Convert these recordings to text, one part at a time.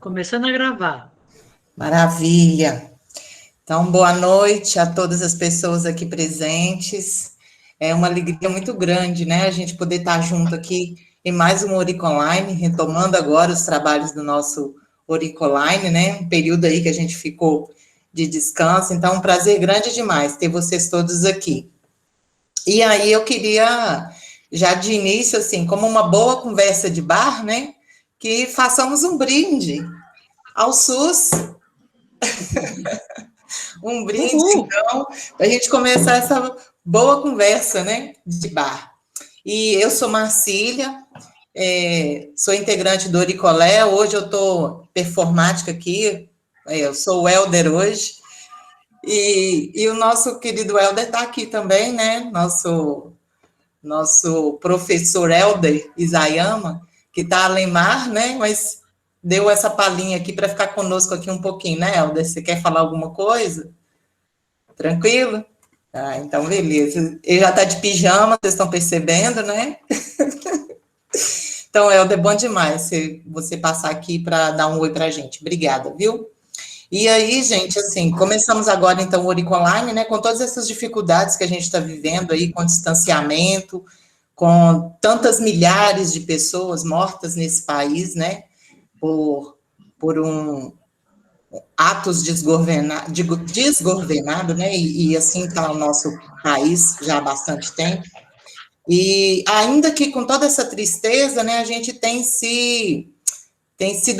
Começando a gravar. Maravilha. Então, boa noite a todas as pessoas aqui presentes. É uma alegria muito grande, né, a gente poder estar junto aqui em mais um Orico Online, retomando agora os trabalhos do nosso Orico Online, né, um período aí que a gente ficou de descanso. Então, um prazer grande demais ter vocês todos aqui. E aí eu queria, já de início, assim, como uma boa conversa de bar, né, que façamos um brinde ao SUS. Um brinde, Uhul! então, para a gente começar essa boa conversa, né, de bar. E eu sou Marcília, sou integrante do Oricolé, hoje eu estou performática aqui, eu sou o Helder hoje, e o nosso querido Helder está aqui também, né, nosso professor Helder Isayama, que está além mar, né, mas deu essa palhinha aqui para ficar conosco aqui um pouquinho, né, Helder? Você quer falar alguma coisa? Tranquilo? Ah, então beleza. Ele já está de pijama, vocês estão percebendo, né? Então, Helder, é bom demais você passar aqui para dar um oi para a gente. Obrigada, viu? E aí, gente, assim, começamos agora, então, o Orico Online, né, com todas essas dificuldades que a gente está vivendo aí, com distanciamento, com tantas milhares de pessoas mortas nesse país, né, por atos desgovernados, né, e assim está o nosso país já há bastante tempo. E ainda que com toda essa tristeza, né, a gente tem sido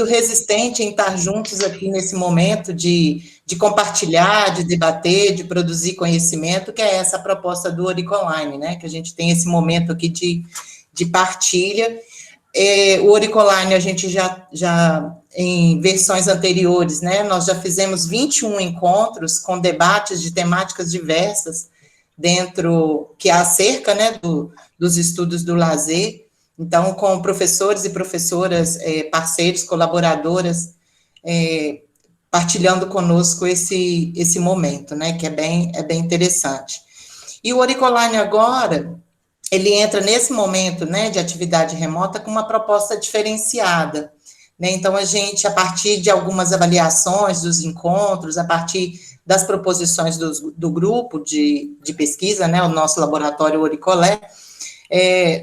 resistente em estar juntos aqui nesse momento de compartilhar, de debater, de produzir conhecimento, que é essa proposta do Orico Online, né, que a gente tem esse momento aqui de partilha. O Orico Online, a gente já, em versões anteriores, né, nós já fizemos 21 encontros com debates de temáticas diversas, dentro, que é acerca, né, dos estudos do lazer, então, com professores e professoras, parceiros, colaboradoras, partilhando conosco esse momento, né, que é bem interessante. E o Oricoline agora, ele entra nesse momento, né, de atividade remota com uma proposta diferenciada, né, então a gente, a partir de algumas avaliações dos encontros, a partir das proposições do grupo de pesquisa, né, o nosso laboratório Oricolé,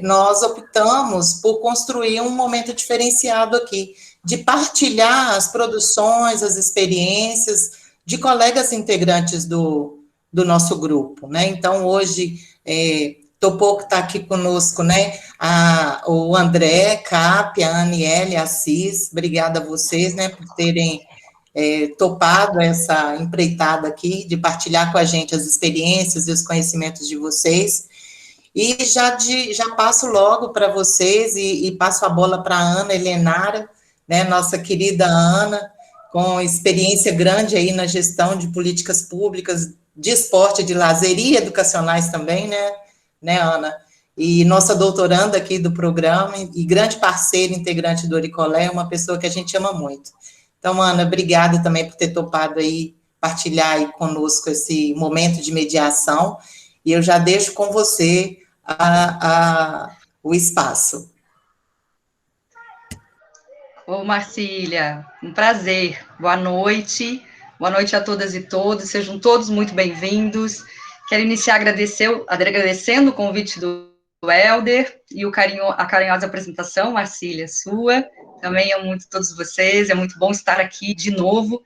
nós optamos por construir um momento diferenciado aqui, de partilhar as produções, as experiências de colegas integrantes do nosso grupo, né? Então, hoje, topou que está aqui conosco, né? O André, Cap, a Aniele, a Assis, obrigada a vocês, né, por terem topado essa empreitada aqui, de partilhar com a gente as experiências e os conhecimentos de vocês. E já passo logo para vocês e passo a bola para a Ana Helenara, né, nossa querida Ana, com experiência grande aí na gestão de políticas públicas, de esporte, de lazer e educacionais também, né, Ana? E nossa doutoranda aqui do programa e grande parceira integrante do Oricolé, uma pessoa que a gente ama muito. Então, Ana, obrigada também por ter topado aí, partilhar aí conosco esse momento de mediação, e eu já deixo com você o espaço. Ô, Marcília, um prazer. Boa noite a todas e todos, sejam todos muito bem-vindos. Quero iniciar agradecendo o convite do Helder e a carinhosa apresentação, Marcília, sua. Também amo muito todos vocês, é muito bom estar aqui de novo,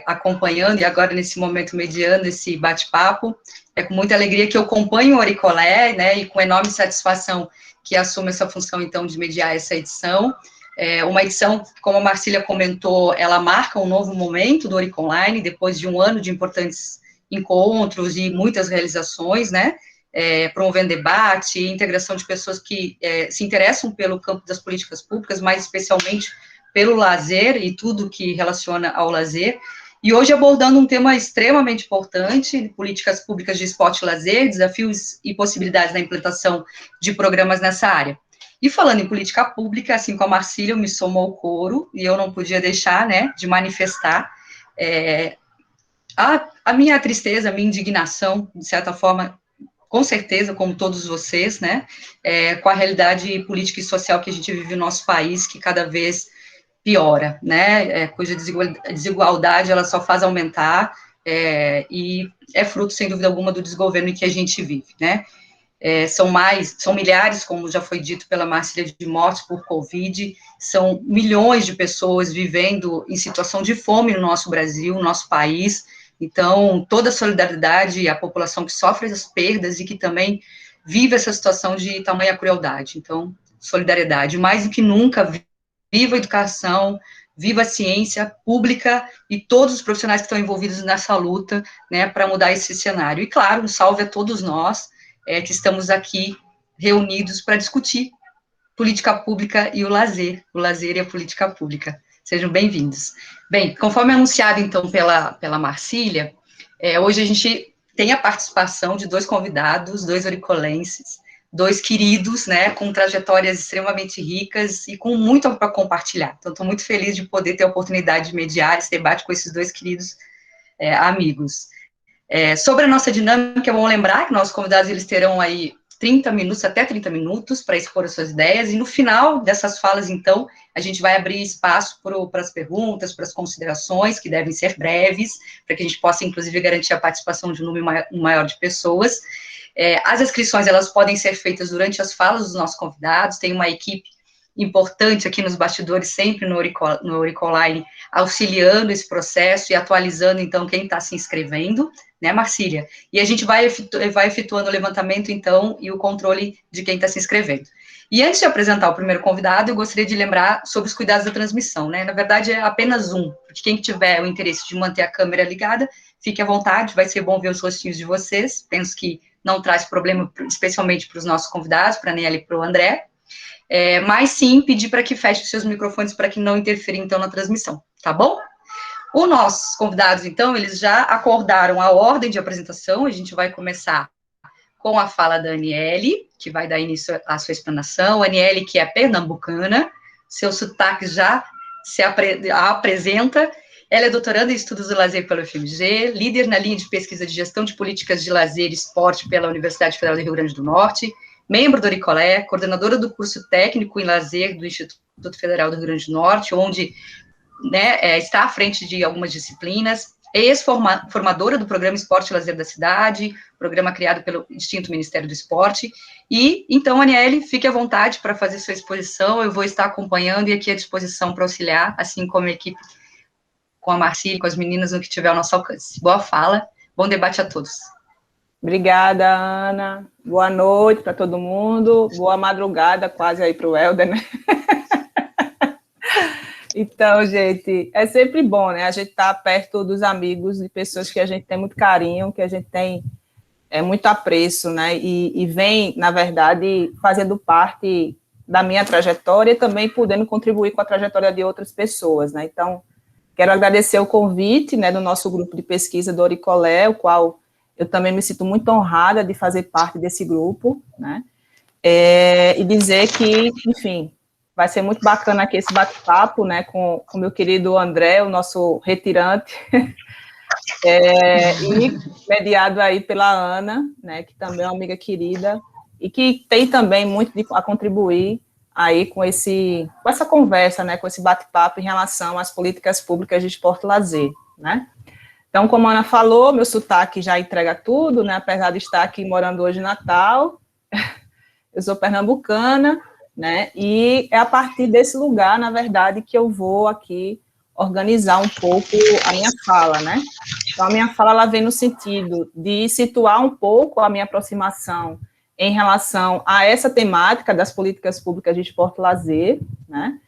acompanhando e agora nesse momento mediando esse bate-papo. É com muita alegria que eu acompanho o Oricolé, né, e com enorme satisfação que assumo essa função, então, de mediar essa edição. Uma edição, como a Marcília comentou, ela marca um novo momento do Orico Online, depois de um ano de importantes encontros e muitas realizações, né, promovendo debate e integração de pessoas que se interessam pelo campo das políticas públicas, mais especialmente pelo lazer e tudo que relaciona ao lazer. E hoje abordando um tema extremamente importante, políticas públicas de esporte e lazer, desafios e possibilidades na implantação de programas nessa área. E falando em política pública, assim como a Marcília, eu me somo ao coro, e eu não podia deixar, né, de manifestar a minha tristeza, a minha indignação, de certa forma, com certeza, como todos vocês, né, com a realidade política e social que a gente vive no nosso país, que cada vez piora, né, cuja desigualdade ela só faz aumentar, e é fruto, sem dúvida alguma, do desgoverno em que a gente vive, né. São milhares, como já foi dito pela Marcília, de mortes por Covid, são milhões de pessoas vivendo em situação de fome no nosso Brasil, no nosso país. Então, toda a solidariedade à população que sofre essas perdas e que também vive essa situação de tamanha crueldade. Então, solidariedade. Mais do que nunca, viva a educação, viva a ciência pública e todos os profissionais que estão envolvidos nessa luta, né, para mudar esse cenário. E, claro, um salve a todos nós, que estamos aqui reunidos para discutir política pública e o lazer e a política pública. Sejam bem-vindos. Bem, conforme anunciado, então, pela Marcília, hoje a gente tem a participação de 2 convidados, 2 oricolenses, 2 queridos, né, com trajetórias extremamente ricas e com muito para compartilhar. Então, estou muito feliz de poder ter a oportunidade de mediar esse debate com esses 2 queridos amigos. Sobre a nossa dinâmica, é bom lembrar que nossos convidados, eles terão aí 30 minutos, até 30 minutos, para expor as suas ideias, e no final dessas falas, então, a gente vai abrir espaço para as perguntas, para as considerações, que devem ser breves, para que a gente possa, inclusive, garantir a participação de um número maior de pessoas. As inscrições, elas podem ser feitas durante as falas dos nossos convidados, tem uma equipe importante aqui nos bastidores, sempre no Oricoline, auxiliando esse processo e atualizando, então, quem está se inscrevendo, né, Marcília? E a gente vai efetuando o levantamento, então, e o controle de quem está se inscrevendo. E antes de apresentar o primeiro convidado, eu gostaria de lembrar sobre os cuidados da transmissão, né? Na verdade, é apenas porque quem tiver o interesse de manter a câmera ligada, fique à vontade, vai ser bom ver os rostinhos de vocês, penso que não traz problema, especialmente para os nossos convidados, para a Nelly e para o André, mas sim pedir para que feche os seus microfones para que não interfira, então, na transmissão, tá bom? Os nossos convidados, então, eles já acordaram a ordem de apresentação, a gente vai começar com a fala da Aniele, que vai dar início à sua explanação. A Aniele, que é pernambucana, seu sotaque já a apresenta. Ela é doutoranda em Estudos do Lazer pela UFMG, líder na linha de pesquisa de gestão de políticas de lazer e esporte pela Universidade Federal do Rio Grande do Norte, membro do Oricolé, coordenadora do curso técnico em lazer do Instituto Federal do Rio Grande do Norte, onde, né, está à frente de algumas disciplinas, ex-formadora do programa Esporte e Lazer da Cidade, programa criado pelo distinto Ministério do Esporte. E, então, Aniele, fique à vontade para fazer sua exposição, eu vou estar acompanhando e aqui à disposição para auxiliar, assim como a equipe, com a Marcília, com as meninas, no que tiver ao nosso alcance. Boa fala, bom debate a todos. Obrigada, Ana. Boa noite para todo mundo. Boa madrugada, quase aí para o Helder, né? Então, gente, é sempre bom, né? A gente estar perto dos amigos, de pessoas que a gente tem muito carinho, que a gente tem muito apreço, né? E vem, na verdade, fazendo parte da minha trajetória e também podendo contribuir com a trajetória de outras pessoas, né? Então, quero agradecer o convite, né, do nosso grupo de pesquisa do Oricolé, o qual eu também me sinto muito honrada de fazer parte desse grupo, né? E dizer que, enfim, vai ser muito bacana aqui esse bate-papo, né, com o meu querido André, o nosso retirante, e mediado aí pela Ana, né, que também é uma amiga querida, e que tem também muito a contribuir aí com essa conversa, né, com esse bate-papo em relação às políticas públicas de esporte e lazer, né. Então, como a Ana falou, meu sotaque já entrega tudo, né, apesar de estar aqui morando hoje em Natal, eu sou pernambucana, né, e é a partir desse lugar, na verdade, que eu vou aqui organizar um pouco a minha fala, né. Então, a minha fala, ela vem no sentido de situar um pouco a minha aproximação em relação a essa temática das políticas públicas de esporte e lazer, né,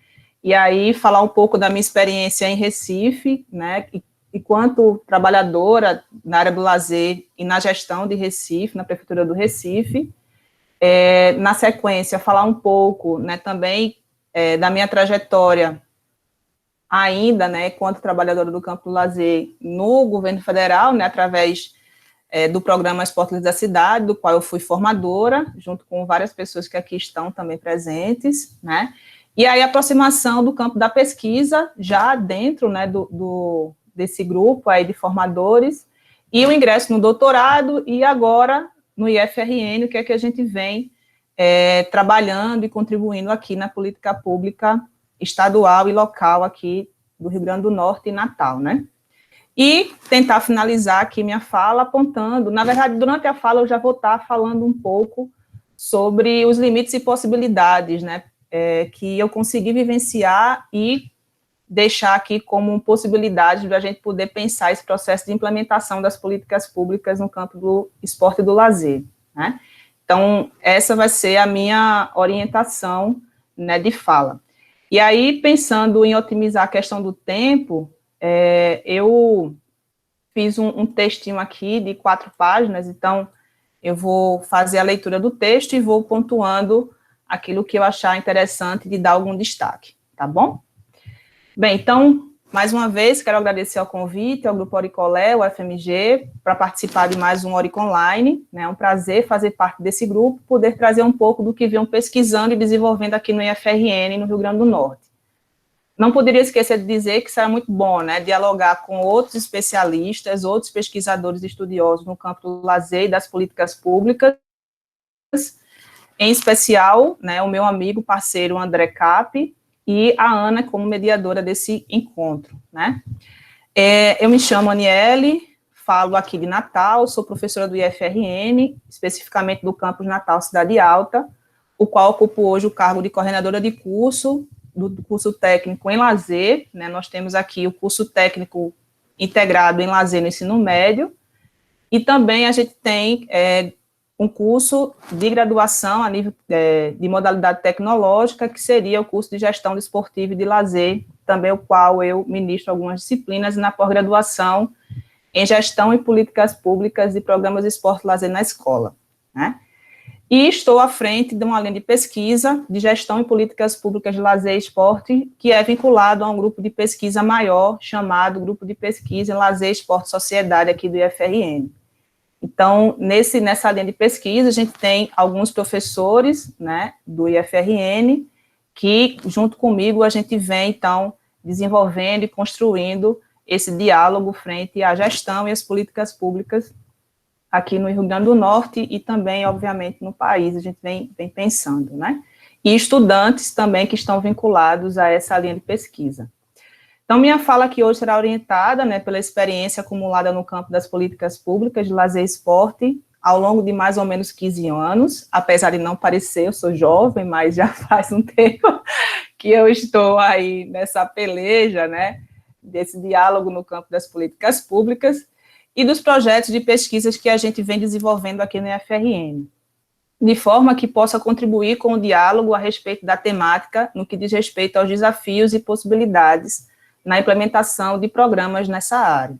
e aí falar um pouco da minha experiência em Recife, né, enquanto trabalhadora na área do lazer e na gestão de Recife, na Prefeitura do Recife. Na sequência, falar um pouco, né, também da minha trajetória ainda, né, enquanto trabalhadora do campo do lazer no governo federal, né, através do programa Esporte Lazer da Cidade, do qual eu fui formadora, junto com várias pessoas que aqui estão também presentes, né, e aí a aproximação do campo da pesquisa, já dentro, né, desse grupo aí de formadores, e o ingresso no doutorado, e agora no IFRN, que é que a gente vem trabalhando e contribuindo aqui na política pública estadual e local aqui do Rio Grande do Norte e Natal, né? E tentar finalizar aqui minha fala apontando, na verdade, durante a fala eu já vou estar falando um pouco sobre os limites e possibilidades, né, que eu consegui vivenciar e deixar aqui como possibilidade de a gente poder pensar esse processo de implementação das políticas públicas no campo do esporte e do lazer, né? Então, essa vai ser a minha orientação, né, de fala. E aí, pensando em otimizar a questão do tempo, eu fiz um textinho aqui de 4 páginas, então eu vou fazer a leitura do texto e vou pontuando aquilo que eu achar interessante de dar algum destaque, tá bom? Bem, então, mais uma vez, quero agradecer ao convite, ao Grupo Oricolé, o FMG, para participar de mais um Oric Online, né? É um prazer fazer parte desse grupo, poder trazer um pouco do que venham pesquisando e desenvolvendo aqui no IFRN, no Rio Grande do Norte. Não poderia esquecer de dizer que será muito bom, né, dialogar com outros especialistas, outros pesquisadores e estudiosos no campo do lazer e das políticas públicas, em especial, né, o meu amigo, parceiro André Cap, e a Ana como mediadora desse encontro, né. Eu me chamo Aniele, falo aqui de Natal, sou professora do IFRN, especificamente do campus Natal Cidade Alta, o qual ocupo hoje o cargo de coordenadora de curso, do curso técnico em lazer, né, nós temos aqui o curso técnico integrado em lazer no ensino médio, e também a gente tem um curso de graduação a nível de modalidade tecnológica, que seria o curso de gestão desportiva e de lazer, também o qual eu ministro algumas disciplinas na pós-graduação em gestão e políticas públicas e programas de esporte e lazer na escola, né? E estou à frente de uma linha de pesquisa de gestão e políticas públicas de lazer e esporte, que é vinculado a um grupo de pesquisa maior, chamado Grupo de Pesquisa em Lazer, Esporte e Sociedade, aqui do IFRN. Então, nessa linha de pesquisa, a gente tem alguns professores, né, do IFRN, que, junto comigo, a gente vem, então, desenvolvendo e construindo esse diálogo frente à gestão e às políticas públicas aqui no Rio Grande do Norte e também, obviamente, no país, a gente vem pensando, né? E estudantes também que estão vinculados a essa linha de pesquisa. Então, minha fala aqui hoje será orientada, né, pela experiência acumulada no campo das políticas públicas de lazer e esporte ao longo de mais ou menos 15 anos, apesar de não parecer, eu sou jovem, mas já faz um tempo que eu estou aí nessa peleja, né, desse diálogo no campo das políticas públicas, e dos projetos de pesquisas que a gente vem desenvolvendo aqui no IFRN, de forma que possa contribuir com o diálogo a respeito da temática no que diz respeito aos desafios e possibilidades na implementação de programas nessa área.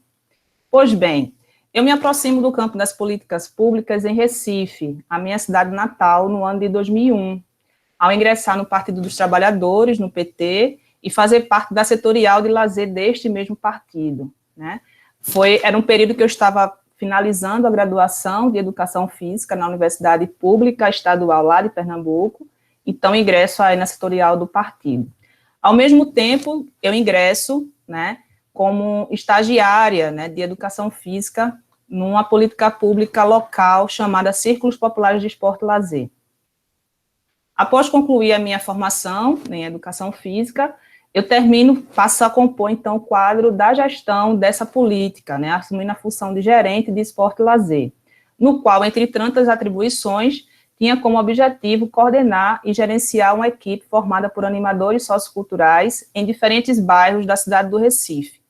Pois bem, eu me aproximo do campo das políticas públicas em Recife, a minha cidade natal, no ano de 2001, ao ingressar no Partido dos Trabalhadores, no PT, e fazer parte da setorial de lazer deste mesmo partido, né? Era um período que eu estava finalizando a graduação de Educação Física na Universidade Pública Estadual lá de Pernambuco, então ingresso aí na setorial do partido. Ao mesmo tempo, eu ingresso, né, como estagiária, né, de Educação Física numa política pública local chamada Círculos Populares de Esporte e Lazer. Após concluir a minha formação em Educação Física, eu passo a compor, então, o quadro da gestão dessa política, né, assumindo a função de gerente de esporte e lazer, no qual, entre tantas atribuições, tinha como objetivo coordenar e gerenciar uma equipe formada por animadores socioculturais em diferentes bairros da cidade do Recife,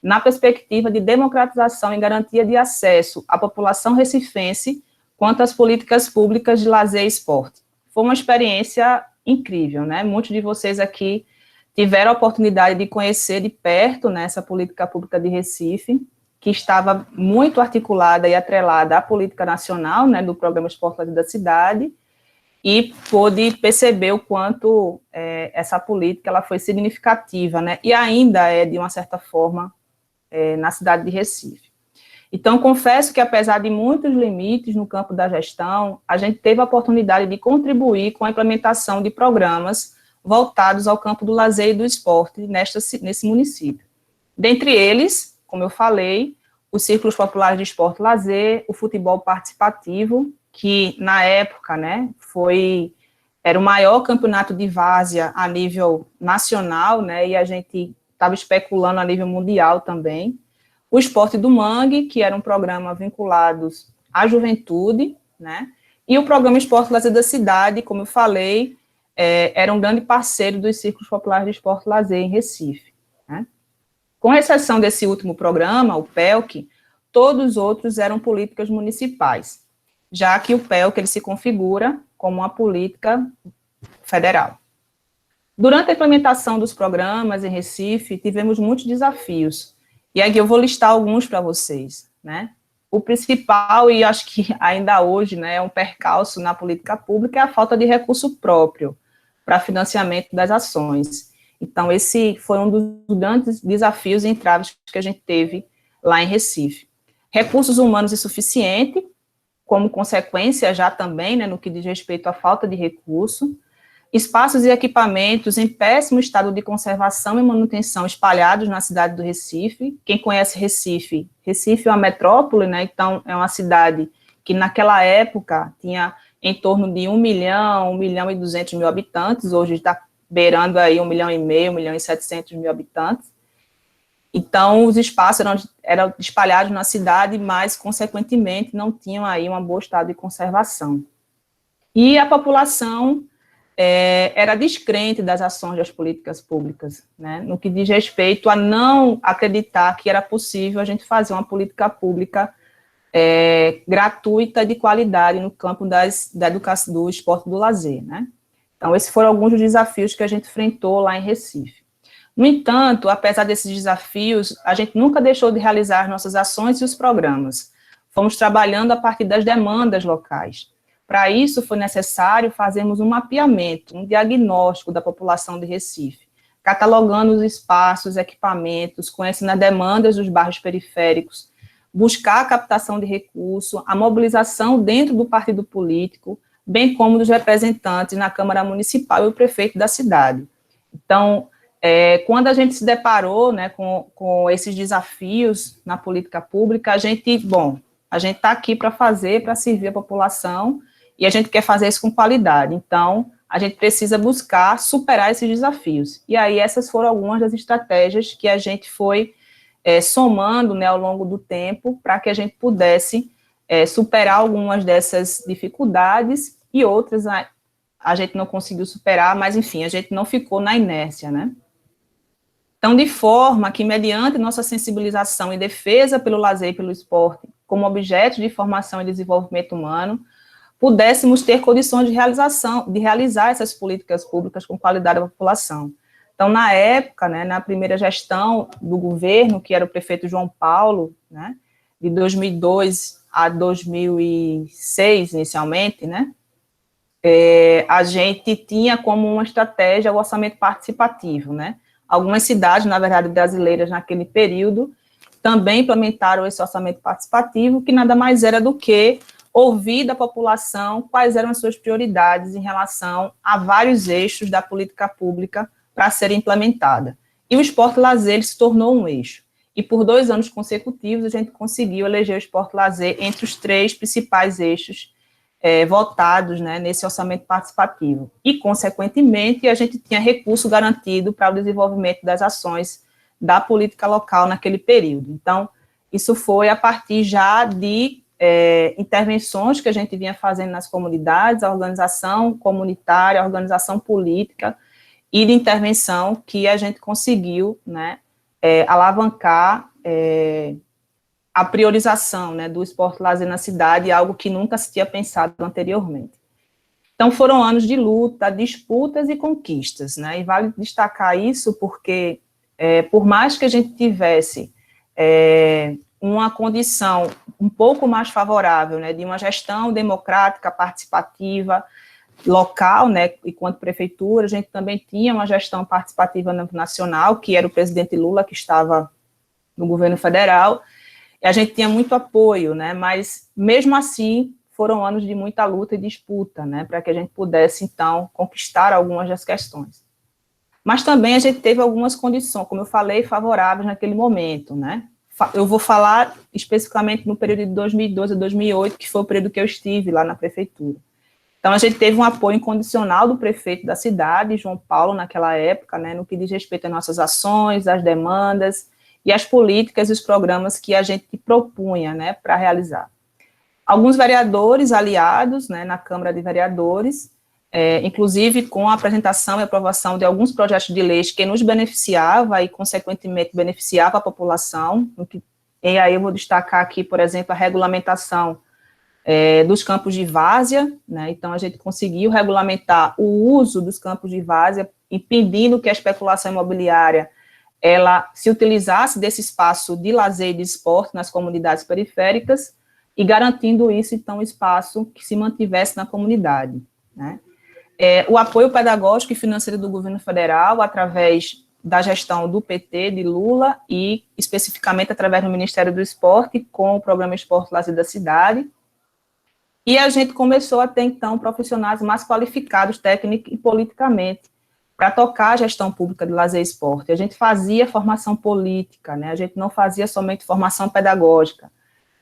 na perspectiva de democratização e garantia de acesso à população recifense quanto às políticas públicas de lazer e esporte. Foi uma experiência incrível, né? Muitos de vocês aqui tiveram a oportunidade de conhecer de perto, né, essa política pública de Recife, que estava muito articulada e atrelada à política nacional, né, do Programa Esporte Lazer da cidade, e pôde perceber o quanto essa política ela foi significativa, né, e ainda é, de uma certa forma, na cidade de Recife. Então, confesso que, apesar de muitos limites no campo da gestão, a gente teve a oportunidade de contribuir com a implementação de programas voltados ao campo do lazer e do esporte nesse município. Dentre eles, como eu falei, os círculos populares de esporte e lazer, o futebol participativo, que na época, né, foi era o maior campeonato de várzea a nível nacional, né, e a gente estava especulando a nível mundial também. O Esporte do Mangue, que era um programa vinculado à juventude, né, e o programa Esporte Lazer da Cidade, como eu falei, era um grande parceiro dos Círculos Populares de Esporte e Lazer em Recife, né. Com exceção desse último programa, o PELC, todos os outros eram políticas municipais, já que o PELC ele se configura como uma política federal. Durante a implementação dos programas em Recife, tivemos muitos desafios, e aqui eu vou listar alguns para vocês, né? O principal, e acho que ainda hoje, né, é um percalço na política pública, é a falta de recurso próprio para financiamento das ações. Então, esse foi um dos grandes desafios e entraves que a gente teve lá em Recife. Recursos humanos insuficientes, como consequência já também, né, no que diz respeito à falta de recurso, espaços e equipamentos em péssimo estado de conservação e manutenção espalhados na cidade do Recife. Quem conhece Recife, Recife é uma metrópole, né, então é uma cidade que naquela época tinha em torno de 1 milhão e 200 mil habitantes, hoje está beirando aí 1,5 milhão, 1 milhão e 700 mil habitantes. Então, os espaços eram espalhados na cidade, mas, consequentemente, não tinham aí um bom estado de conservação. E a população era descrente das ações das políticas públicas, né, no que diz respeito a não acreditar que era possível a gente fazer uma política pública gratuita de qualidade no campo da educação, do esporte e do lazer, né. Então, esses foram alguns dos desafios que a gente enfrentou lá em Recife. No entanto, apesar desses desafios, a gente nunca deixou de realizar nossas ações e os programas. Fomos trabalhando a partir das demandas locais. Para isso, foi necessário fazermos um mapeamento, um diagnóstico da população de Recife, catalogando os espaços, equipamentos, conhecendo as demandas dos bairros periféricos, buscar a captação de recursos, a mobilização dentro do partido político, bem como dos representantes na Câmara Municipal e o prefeito da cidade. Então, quando a gente se deparou, né, com esses desafios na política pública, a gente está aqui para servir a população, e a gente quer fazer isso com qualidade. Então, a gente precisa buscar superar esses desafios. E aí, essas foram algumas das estratégias que a gente foi somando, né, ao longo do tempo, para que a gente pudesse superar algumas dessas dificuldades, e outras a gente não conseguiu superar, mas, enfim, a gente não ficou na inércia, né? Então, de forma que, mediante nossa sensibilização e defesa pelo lazer e pelo esporte, como objeto de formação e desenvolvimento humano, pudéssemos ter condições de realizar essas políticas públicas com qualidade à população. Então, na época, né, na primeira gestão do governo, que era o prefeito João Paulo, né, de 2002 a 2006, inicialmente, né, a gente tinha como uma estratégia o orçamento participativo, né. Algumas cidades, na verdade, brasileiras, naquele período, também implementaram esse orçamento participativo, que nada mais era do que ouvir da população quais eram as suas prioridades em relação a vários eixos da política pública para serem implementada. E o esporte lazer se tornou um eixo. E por 2 anos consecutivos, a gente conseguiu eleger o esporte lazer entre os 3 principais eixos votados, né, nesse orçamento participativo. E, consequentemente, a gente tinha recurso garantido para o desenvolvimento das ações da política local naquele período. Então, isso foi a partir já de intervenções que a gente vinha fazendo nas comunidades, a organização comunitária, a organização política e de intervenção que a gente conseguiu, né, alavancar a priorização, né, do esporte lazer na cidade, algo que nunca se tinha pensado anteriormente. Então, foram anos de luta, disputas e conquistas, né, e vale destacar isso porque, por mais que a gente tivesse uma condição um pouco mais favorável, né, de uma gestão democrática, participativa, local, né, enquanto prefeitura, a gente também tinha uma gestão participativa nacional, que era o presidente Lula, que estava no governo federal, e a gente tinha muito apoio, né, mas mesmo assim foram anos de muita luta e disputa, né, para que a gente pudesse, então, conquistar algumas das questões. Mas também a gente teve algumas condições, como eu falei, favoráveis naquele momento, né. Eu vou falar especificamente no período de 2012 a 2008, que foi o período que eu estive lá na prefeitura. Então, a gente teve um apoio incondicional do prefeito da cidade, João Paulo, naquela época, né, no que diz respeito às nossas ações, às demandas e às políticas e os programas que a gente propunha, né, para realizar. Alguns vereadores aliados, né, na Câmara de Vereadores, inclusive com a apresentação e aprovação de alguns projetos de leis que nos beneficiava e, consequentemente, beneficiava a população. E aí eu vou destacar aqui, por exemplo, a regulamentação dos campos de várzea, né? Então a gente conseguiu regulamentar o uso dos campos de várzea, impedindo que a especulação imobiliária ela se utilizasse desse espaço de lazer e de esporte nas comunidades periféricas e garantindo isso, então, um espaço que se mantivesse na comunidade, né? O apoio pedagógico e financeiro do governo federal, através da gestão do PT, de Lula, e especificamente através do Ministério do Esporte, com o programa Esporte Lazer da Cidade. E a gente começou a ter, então, profissionais mais qualificados, técnica e politicamente, para tocar a gestão pública de lazer e esporte. A gente fazia formação política, né? A gente não fazia somente formação pedagógica.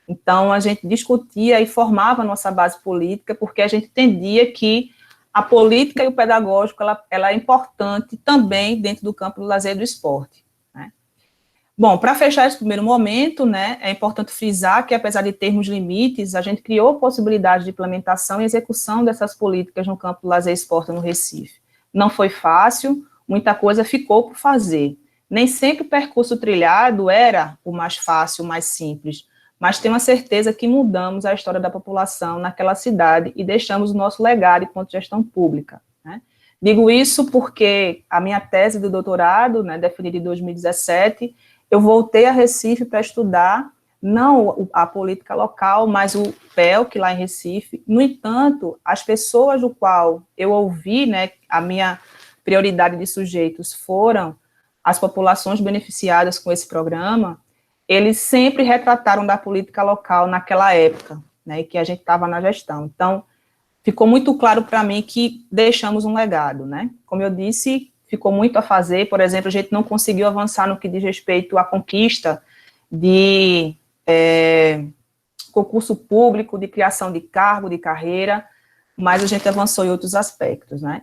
Então, a gente discutia e formava a nossa base política, porque a gente entendia que a política e o pedagógico, ela é importante também dentro do campo do lazer e do esporte, né? Bom, para fechar esse primeiro momento, né, é importante frisar que, apesar de termos limites, a gente criou possibilidade de implementação e execução dessas políticas no campo do lazer e esporte no Recife. Não foi fácil, muita coisa ficou por fazer. Nem sempre o percurso trilhado era o mais fácil, o mais simples, mas tenho a certeza que mudamos a história da população naquela cidade e deixamos o nosso legado enquanto gestão pública, né? Digo isso porque a minha tese do doutorado, né, definida em 2017, eu voltei a Recife para estudar, não a política local, mas o PELC lá em Recife. No entanto, as pessoas do qual eu ouvi, né, a minha prioridade de sujeitos foram as populações beneficiadas com esse programa, eles sempre retrataram da política local naquela época, né, que a gente estava na gestão. Então, ficou muito claro para mim que deixamos um legado, né? Como eu disse, ficou muito a fazer. Por exemplo, a gente não conseguiu avançar no que diz respeito à conquista de concurso público, de criação de cargo, de carreira, mas a gente avançou em outros aspectos, né?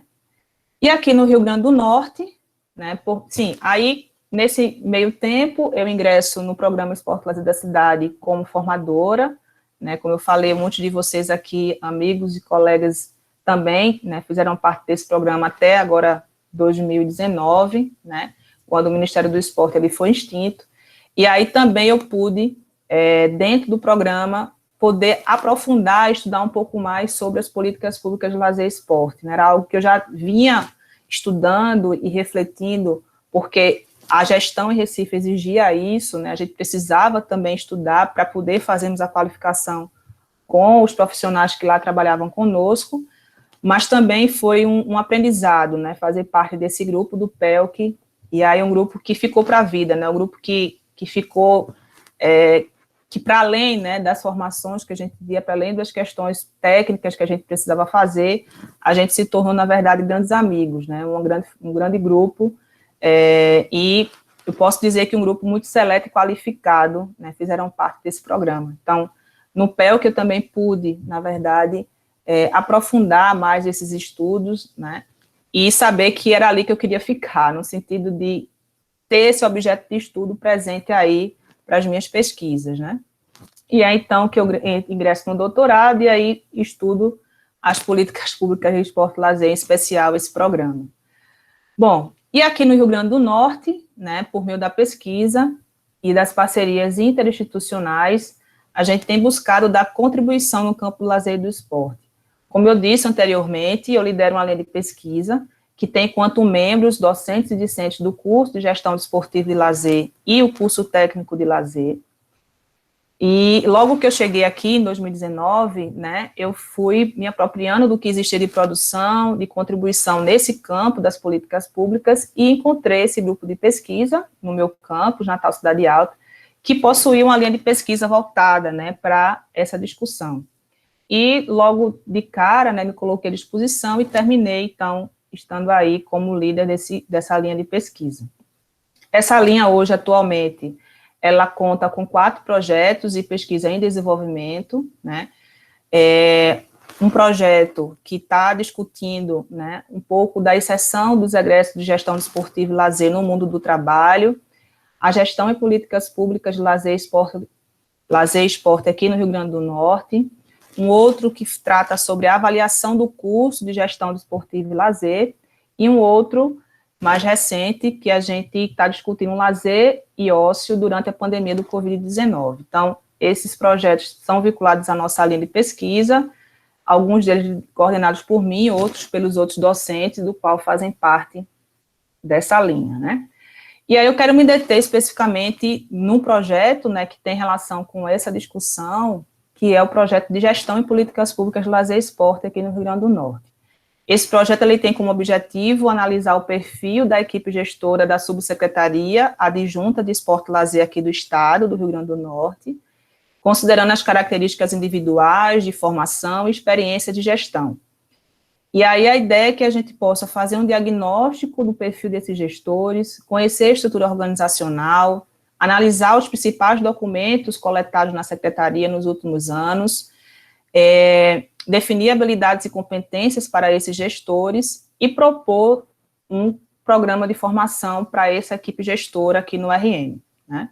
E aqui no Rio Grande do Norte, né, aí, nesse meio tempo, eu ingresso no programa Esporte Lazer da Cidade como formadora, né, como eu falei, um monte de vocês aqui, amigos e colegas também, né, fizeram parte desse programa até agora, 2019, né, quando o Ministério do Esporte ele foi extinto, e aí também eu pude, dentro do programa, poder aprofundar, estudar um pouco mais sobre as políticas públicas de lazer e esporte, né, era algo que eu já vinha estudando e refletindo, porque a gestão em Recife exigia isso, né, a gente precisava também estudar para poder fazermos a qualificação com os profissionais que lá trabalhavam conosco, mas também foi um aprendizado, né, fazer parte desse grupo do PELC, e aí um grupo que ficou para a vida, né, um grupo que ficou, que para além, né, das formações que a gente via, para além das questões técnicas que a gente precisava fazer, a gente se tornou, na verdade, grandes amigos, né, um grande grupo, e eu posso dizer que um grupo muito seleto e qualificado, né, fizeram parte desse programa. Então, no PELC eu também pude, na verdade, aprofundar mais esses estudos, né, e saber que era ali que eu queria ficar, no sentido de ter esse objeto de estudo presente aí para as minhas pesquisas, né. E é então que eu ingresso no doutorado e aí estudo as políticas públicas de esporte e lazer, em especial esse programa. Bom, e aqui no Rio Grande do Norte, né, por meio da pesquisa e das parcerias interinstitucionais, a gente tem buscado dar contribuição no campo do lazer e do esporte. Como eu disse anteriormente, eu lidero uma linha de pesquisa que tem quanto membros docentes e discentes do curso de gestão desportiva e lazer e o curso técnico de lazer. E logo que eu cheguei aqui, em 2019, né, eu fui me apropriando do que existia de produção, de contribuição nesse campo das políticas públicas e encontrei esse grupo de pesquisa no meu campus, Natal Cidade Alta, que possuía uma linha de pesquisa voltada, né, para essa discussão. E logo de cara, né, me coloquei à disposição e terminei, então, estando aí como líder dessa linha de pesquisa. Essa linha hoje, atualmente, ela conta com 4 projetos e pesquisa em desenvolvimento, né, um projeto que está discutindo, né, um pouco da inserção dos egressos de gestão desportiva e lazer no mundo do trabalho, a gestão e políticas públicas de lazer e esporte aqui no Rio Grande do Norte, um outro que trata sobre a avaliação do curso de gestão desportiva e lazer, e um outro mais recente, que a gente está discutindo lazer e ócio durante a pandemia do Covid-19. Então, esses projetos são vinculados à nossa linha de pesquisa, alguns deles coordenados por mim, outros pelos outros docentes, do qual fazem parte dessa linha, né? E aí eu quero me deter especificamente num projeto, né, que tem relação com essa discussão, que é o projeto de gestão e políticas públicas de lazer e esporte aqui no Rio Grande do Norte. Esse projeto ele tem como objetivo analisar o perfil da equipe gestora da Subsecretaria Adjunta de Esporte e Lazer aqui do Estado, do Rio Grande do Norte, considerando as características individuais de formação e experiência de gestão. E aí a ideia é que a gente possa fazer um diagnóstico do perfil desses gestores, conhecer a estrutura organizacional, analisar os principais documentos coletados na Secretaria nos últimos anos, definir habilidades e competências para esses gestores e propor um programa de formação para essa equipe gestora aqui no RM, né?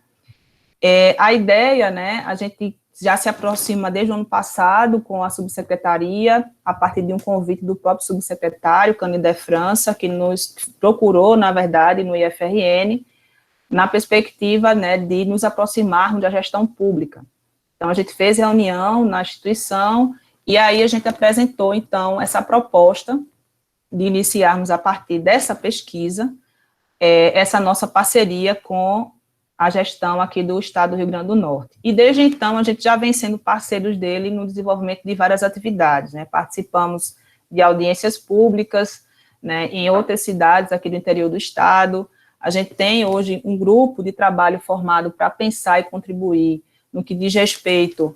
A ideia, né, a gente já se aproxima desde o ano passado com a subsecretaria, a partir de um convite do próprio subsecretário, Canidé França, que nos procurou, na verdade, no IFRN, na perspectiva, né, de nos aproximarmos da gestão pública. Então, a gente fez reunião na instituição, e aí a gente apresentou, então, essa proposta de iniciarmos, a partir dessa pesquisa, essa nossa parceria com a gestão aqui do Estado do Rio Grande do Norte. E desde então, a gente já vem sendo parceiros dele no desenvolvimento de várias atividades, né? Participamos de audiências públicas, né, em outras cidades aqui do interior do Estado. A gente tem hoje um grupo de trabalho formado para pensar e contribuir no que diz respeito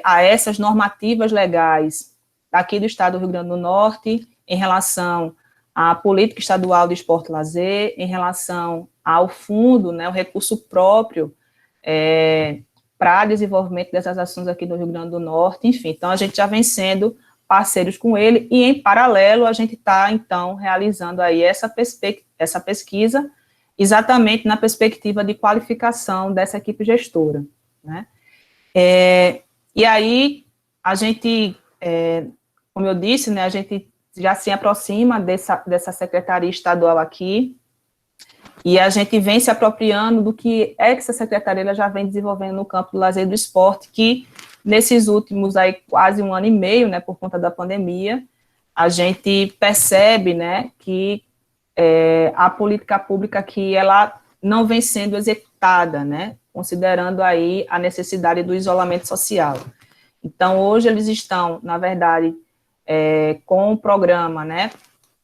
a essas normativas legais aqui do Estado do Rio Grande do Norte, em relação à política estadual de esporte e lazer, em relação ao fundo, né, o recurso próprio para desenvolvimento dessas ações aqui no Rio Grande do Norte, enfim. Então, a gente já vem sendo parceiros com ele, e em paralelo a gente está, então, realizando aí essa pesquisa, exatamente na perspectiva de qualificação dessa equipe gestora, né? E aí, a gente, como eu disse, né, a gente já se aproxima dessa secretaria estadual aqui, e a gente vem se apropriando do que essa secretaria ela já vem desenvolvendo no campo do lazer e do esporte, que nesses últimos aí quase 1 ano e meio, né, por conta da pandemia, a gente percebe, né, que a política pública aqui, ela não vem sendo executada, né, considerando aí a necessidade do isolamento social. Então, hoje eles estão, na verdade, com o programa, né,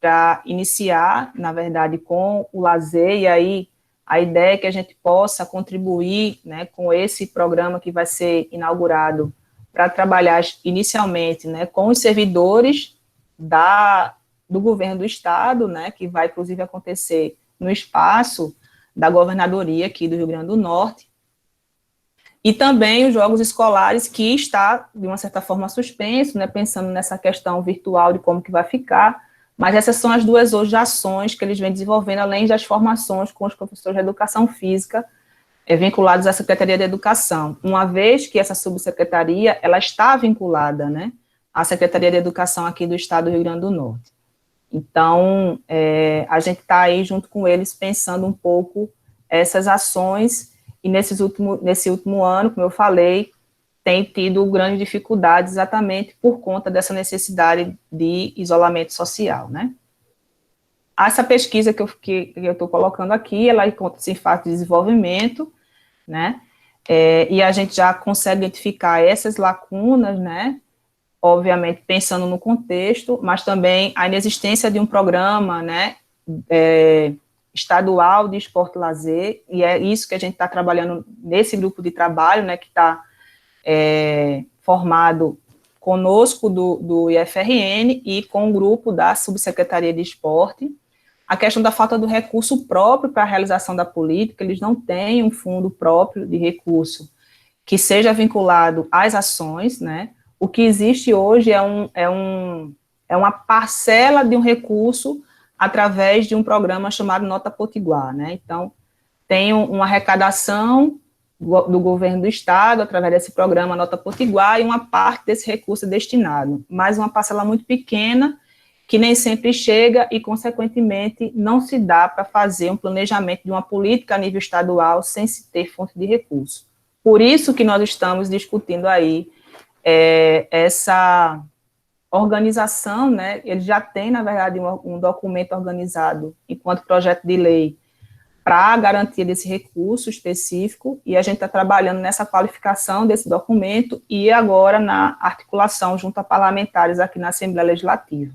para iniciar, na verdade, com o lazer, e aí a ideia é que a gente possa contribuir, né, com esse programa que vai ser inaugurado para trabalhar inicialmente, né, com os servidores do governo do estado, né, que vai, inclusive, acontecer no espaço da governadoria aqui do Rio Grande do Norte, e também os jogos escolares, que está, de uma certa forma, suspenso, né, pensando nessa questão virtual de como que vai ficar, mas essas são as duas hoje ações que eles vêm desenvolvendo, além das formações com os professores de educação física, vinculados à Secretaria de Educação, uma vez que essa subsecretaria, ela está vinculada, né, à Secretaria de Educação aqui do Estado do Rio Grande do Norte. Então, a gente está aí junto com eles pensando um pouco essas ações, e nesse último ano, como eu falei, tem tido grande dificuldade exatamente por conta dessa necessidade de isolamento social, né? Essa pesquisa que eu estou colocando aqui, ela encontra-se em fase de desenvolvimento, né? E a gente já consegue identificar essas lacunas, né? Obviamente, pensando no contexto, mas também a inexistência de um programa, né, estadual de esporte e lazer, e é isso que a gente está trabalhando nesse grupo de trabalho, né, que está formado conosco do IFRN e com o grupo da Subsecretaria de Esporte. A questão da falta do recurso próprio para a realização da política, eles não têm um fundo próprio de recurso que seja vinculado às ações, né? o que existe hoje é uma parcela de um recurso através de um programa chamado Nota Potiguar, né? Então, tem uma arrecadação do governo do estado, através desse programa Nota Potiguar, e uma parte desse recurso é destinado, mas uma parcela muito pequena, que nem sempre chega e, consequentemente, não se dá para fazer um planejamento de uma política a nível estadual sem se ter fonte de recurso. Por isso que nós estamos discutindo aí essa organização, né? Ele já tem, na verdade, um documento organizado enquanto projeto de lei para a garantia desse recurso específico, e a gente está trabalhando nessa qualificação desse documento e agora na articulação junto a parlamentares aqui na Assembleia Legislativa.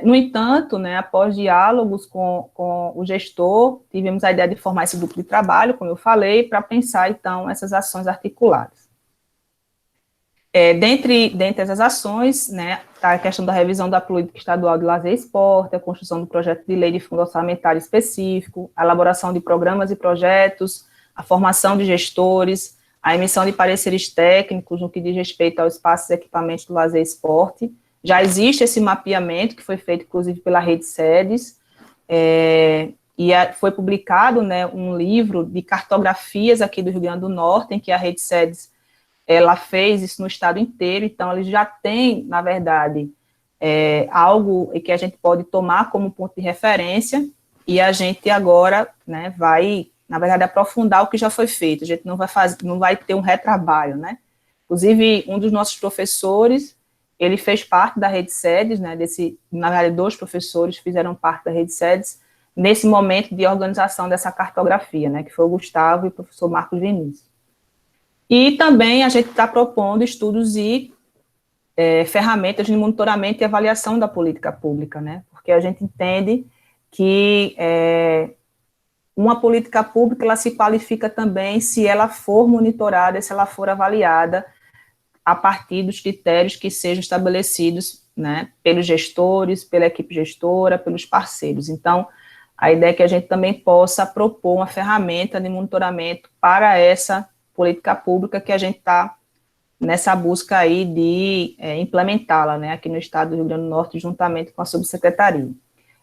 No entanto, né, após diálogos com o gestor, tivemos a ideia de formar esse grupo de trabalho, como eu falei, para pensar, então, essas ações articuladas. Dentre essas ações, né, está a questão da revisão da política estadual de lazer e esporte, a construção do projeto de lei de fundo orçamentário específico, a elaboração de programas e projetos, a formação de gestores, a emissão de pareceres técnicos no que diz respeito aos espaços e equipamentos do lazer e esporte. Já existe esse mapeamento, que foi feito, inclusive, pela Rede Sedes, foi publicado, né, um livro de cartografias aqui do Rio Grande do Norte, em que a Rede Sedes ela fez isso no estado inteiro, então ele já tem, na verdade, algo que a gente pode tomar como ponto de referência, e a gente agora, né, vai, na verdade, aprofundar o que já foi feito, a gente não vai ter um retrabalho, né? Inclusive, um dos nossos professores, ele fez parte da Rede Sedes, né, na verdade, 2 professores fizeram parte da Rede Sedes, nesse momento de organização dessa cartografia, né, que foi o Gustavo e o professor Marcos Vinícius. E também a gente está propondo estudos e ferramentas de monitoramento e avaliação da política pública, né? Porque a gente entende que uma política pública ela se qualifica também se ela for monitorada, se ela for avaliada a partir dos critérios que sejam estabelecidos, né, pelos gestores, pela equipe gestora, pelos parceiros. Então, a ideia é que a gente também possa propor uma ferramenta de monitoramento para essa política pública que a gente está nessa busca aí de implementá-la, né, aqui no estado do Rio Grande do Norte, juntamente com a subsecretaria.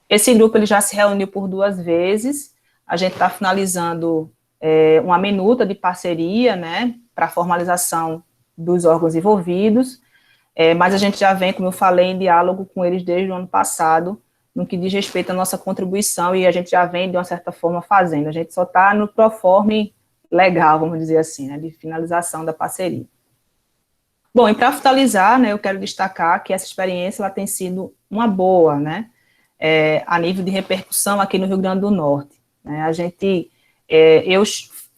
Esse grupo ele já se reuniu por 2 vezes, a gente está finalizando uma minuta de parceria, né, para a formalização dos órgãos envolvidos, mas a gente já vem, como eu falei, em diálogo com eles desde o ano passado, no que diz respeito à nossa contribuição, e a gente já vem, de uma certa forma, fazendo, a gente só está no proforme legal, vamos dizer assim, né, de finalização da parceria. Bom, e para finalizar, né, eu quero destacar que essa experiência ela tem sido uma boa, né, a nível de repercussão aqui no Rio Grande do Norte. Né, a gente,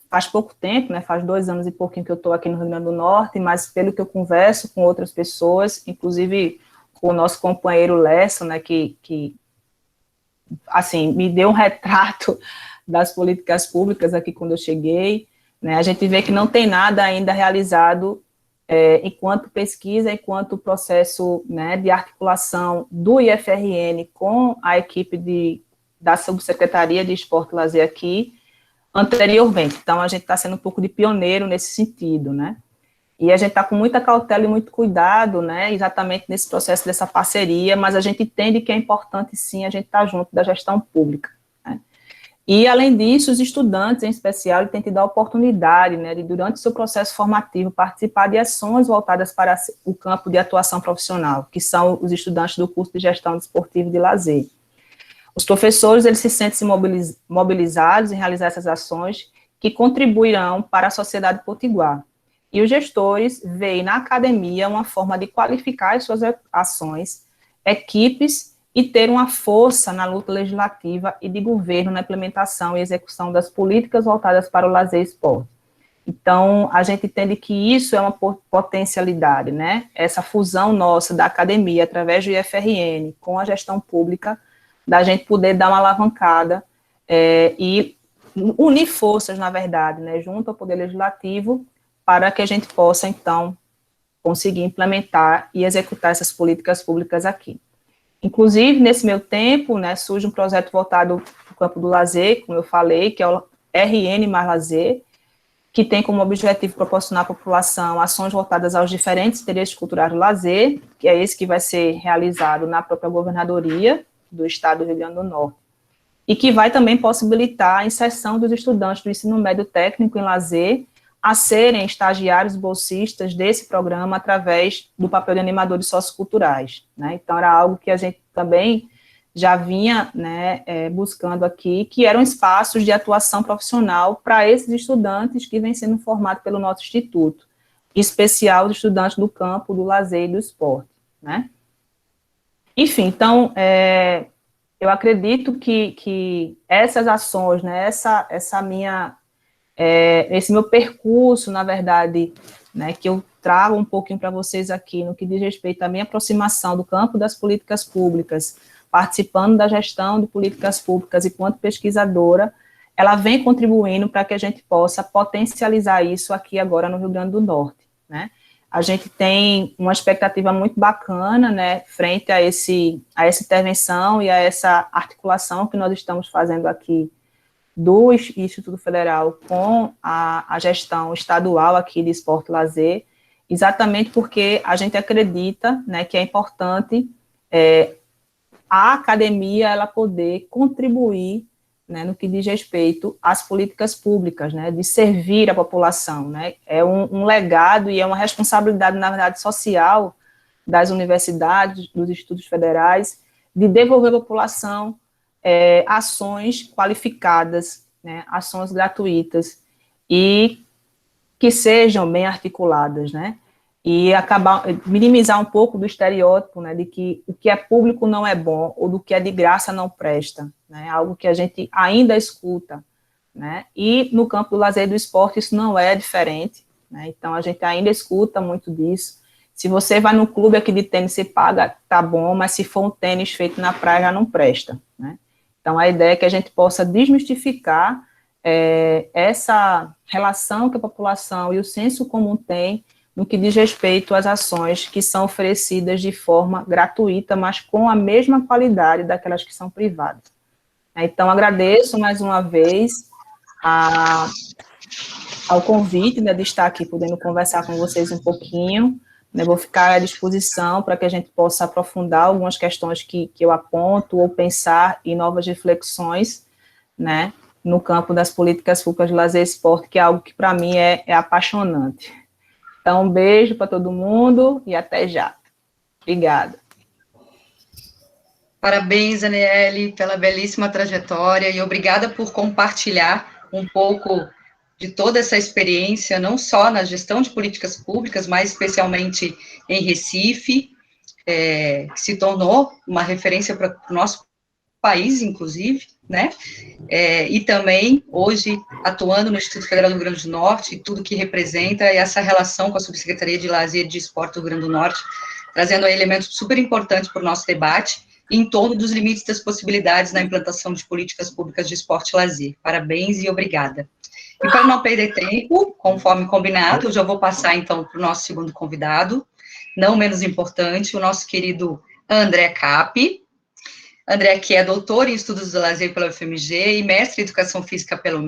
faz pouco tempo, né, faz 2 anos e pouquinho que eu estou aqui no Rio Grande do Norte, mas pelo que eu converso com outras pessoas, inclusive com o nosso companheiro Lesson, né, que assim, me deu um retrato das políticas públicas aqui quando eu cheguei, né, a gente vê que não tem nada ainda realizado enquanto pesquisa, enquanto processo, né, de articulação do IFRN com a equipe da Subsecretaria de Esporte e Lazer aqui, anteriormente. Então, a gente está sendo um pouco de pioneiro nesse sentido, né, e a gente está com muita cautela e muito cuidado, né, exatamente nesse processo dessa parceria, mas a gente entende que é importante, sim, a gente estar junto da gestão pública. E, além disso, os estudantes, em especial, têm tido a oportunidade, né, de, durante o seu processo formativo, participar de ações voltadas para o campo de atuação profissional, que são os estudantes do curso de Gestão Desportiva e de Lazer. Os professores, eles se sentem mobilizados em realizar essas ações que contribuirão para a sociedade potiguar. E os gestores veem na academia uma forma de qualificar as suas ações, equipes, e ter uma força na luta legislativa e de governo na implementação e execução das políticas voltadas para o lazer e esporte. Então, a gente entende que isso é uma potencialidade, né? Essa fusão nossa da academia, através do IFRN, com a gestão pública, da gente poder dar uma alavancada e unir forças, na verdade, né, junto ao Poder Legislativo, para que a gente possa, então, conseguir implementar e executar essas políticas públicas aqui. Inclusive, nesse meu tempo, né, surge um projeto voltado para o campo do lazer, como eu falei, que é o RN mais Lazer, que tem como objetivo proporcionar à população ações voltadas aos diferentes interesses culturais do lazer, que é esse que vai ser realizado na própria governadoria do Estado do Rio Grande do Norte, e que vai também possibilitar a inserção dos estudantes do ensino médio técnico em lazer a serem estagiários bolsistas desse programa através do papel de animadores socioculturais, né? Então, era algo que a gente também já vinha, né, buscando aqui, que eram espaços de atuação profissional para esses estudantes que vêm sendo formados pelo nosso instituto, em especial os estudantes do campo, do lazer e do esporte, né? Enfim, então, eu acredito que essas ações, né, esse meu percurso, na verdade, né, que eu trago um pouquinho para vocês aqui, no que diz respeito à minha aproximação do campo das políticas públicas, participando da gestão de políticas públicas e quanto pesquisadora, ela vem contribuindo para que a gente possa potencializar isso aqui agora no Rio Grande do Norte, né? A gente tem uma expectativa muito bacana, né, frente a essa intervenção e a essa articulação que nós estamos fazendo aqui do Instituto Federal com a gestão estadual aqui de esporte e lazer, exatamente porque a gente acredita, né, que é importante a academia ela poder contribuir, né, no que diz respeito às políticas públicas, né, de servir a população, né, é um legado e é uma responsabilidade, na verdade, social das universidades, dos institutos federais, de devolver à população ações qualificadas, né, ações gratuitas e que sejam bem articuladas, né, e minimizar um pouco do estereótipo, né, de que o que é público não é bom, ou do que é de graça não presta, né, algo que a gente ainda escuta, né, e no campo do lazer e do esporte isso não é diferente, né, então a gente ainda escuta muito disso. Se você vai no clube aqui de tênis, você paga, tá bom, mas se for um tênis feito na praia, já não presta, né. Então a ideia é que a gente possa desmistificar essa relação que a população e o senso comum tem no que diz respeito às ações que são oferecidas de forma gratuita, mas com a mesma qualidade daquelas que são privadas. Então, agradeço mais uma vez ao convite, né, de estar aqui podendo conversar com vocês um pouquinho, né, vou ficar à disposição para que a gente possa aprofundar algumas questões que eu aponto ou pensar em novas reflexões, né, no campo das políticas públicas de lazer e esporte, que é algo que para mim é apaixonante. Então, um beijo para todo mundo e até já. Obrigada. Parabéns, Aniele, pela belíssima trajetória e obrigada por compartilhar um pouco de toda essa experiência, não só na gestão de políticas públicas, mas especialmente em Recife, que se tornou uma referência para o nosso país, inclusive, né? E também, hoje, atuando no Instituto Federal do Rio Grande do Norte, tudo que representa essa relação com a Subsecretaria de Lazer e de Esporte do Rio Grande do Norte, trazendo aí elementos super importantes para o nosso debate, em torno dos limites das possibilidades na implantação de políticas públicas de esporte e lazer. Parabéns e obrigada. E para não perder tempo, conforme combinado, eu já vou passar, então, para o nosso segundo convidado, não menos importante, o nosso querido André Capi. André, que é doutor em Estudos do Lazer pela UFMG e mestre em Educação Física pela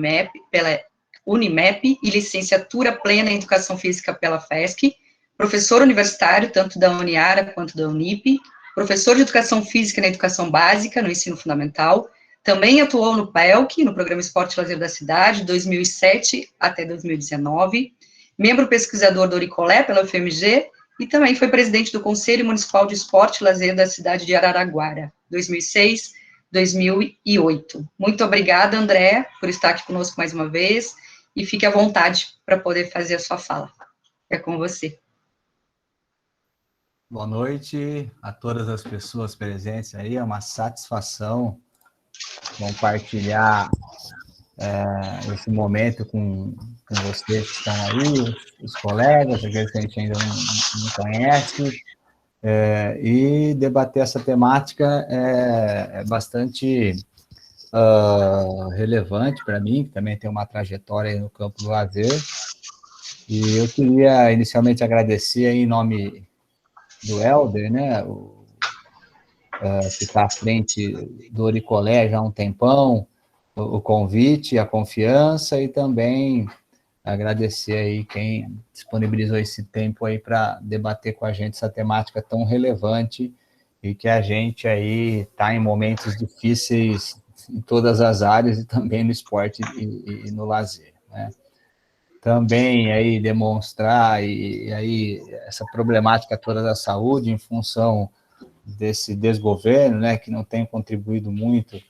Unimep e licenciatura plena em Educação Física pela FESC, professor universitário tanto da Uniara quanto da Unip, professor de Educação Física na Educação Básica, no Ensino Fundamental, também atuou no PELC, no Programa Esporte e Lazer da Cidade, de 2007 até 2019, membro pesquisador do Oricolé pela UFMG, e também foi presidente do Conselho Municipal de Esporte e Lazer da cidade de Araraquara, 2006, 2008. Muito obrigada, André, por estar aqui conosco mais uma vez, e fique à vontade para poder fazer a sua fala. É com você. Boa noite a todas as pessoas presentes aí, é uma satisfação compartilhar esse momento com vocês que estão aí, os colegas, aqueles que a gente ainda não conhece, e debater essa temática é bastante relevante para mim, que também tem uma trajetória aí no campo do lazer, e eu queria inicialmente agradecer aí em nome do Helder, né, que está à frente do Oricolé já há um tempão, o convite, a confiança e também agradecer aí quem disponibilizou esse tempo aí para debater com a gente essa temática tão relevante e que a gente aí está em momentos difíceis em todas as áreas e também no esporte e no lazer, né? Também aí demonstrar e aí essa problemática toda da saúde em função desse desgoverno, né, que não tem contribuído muito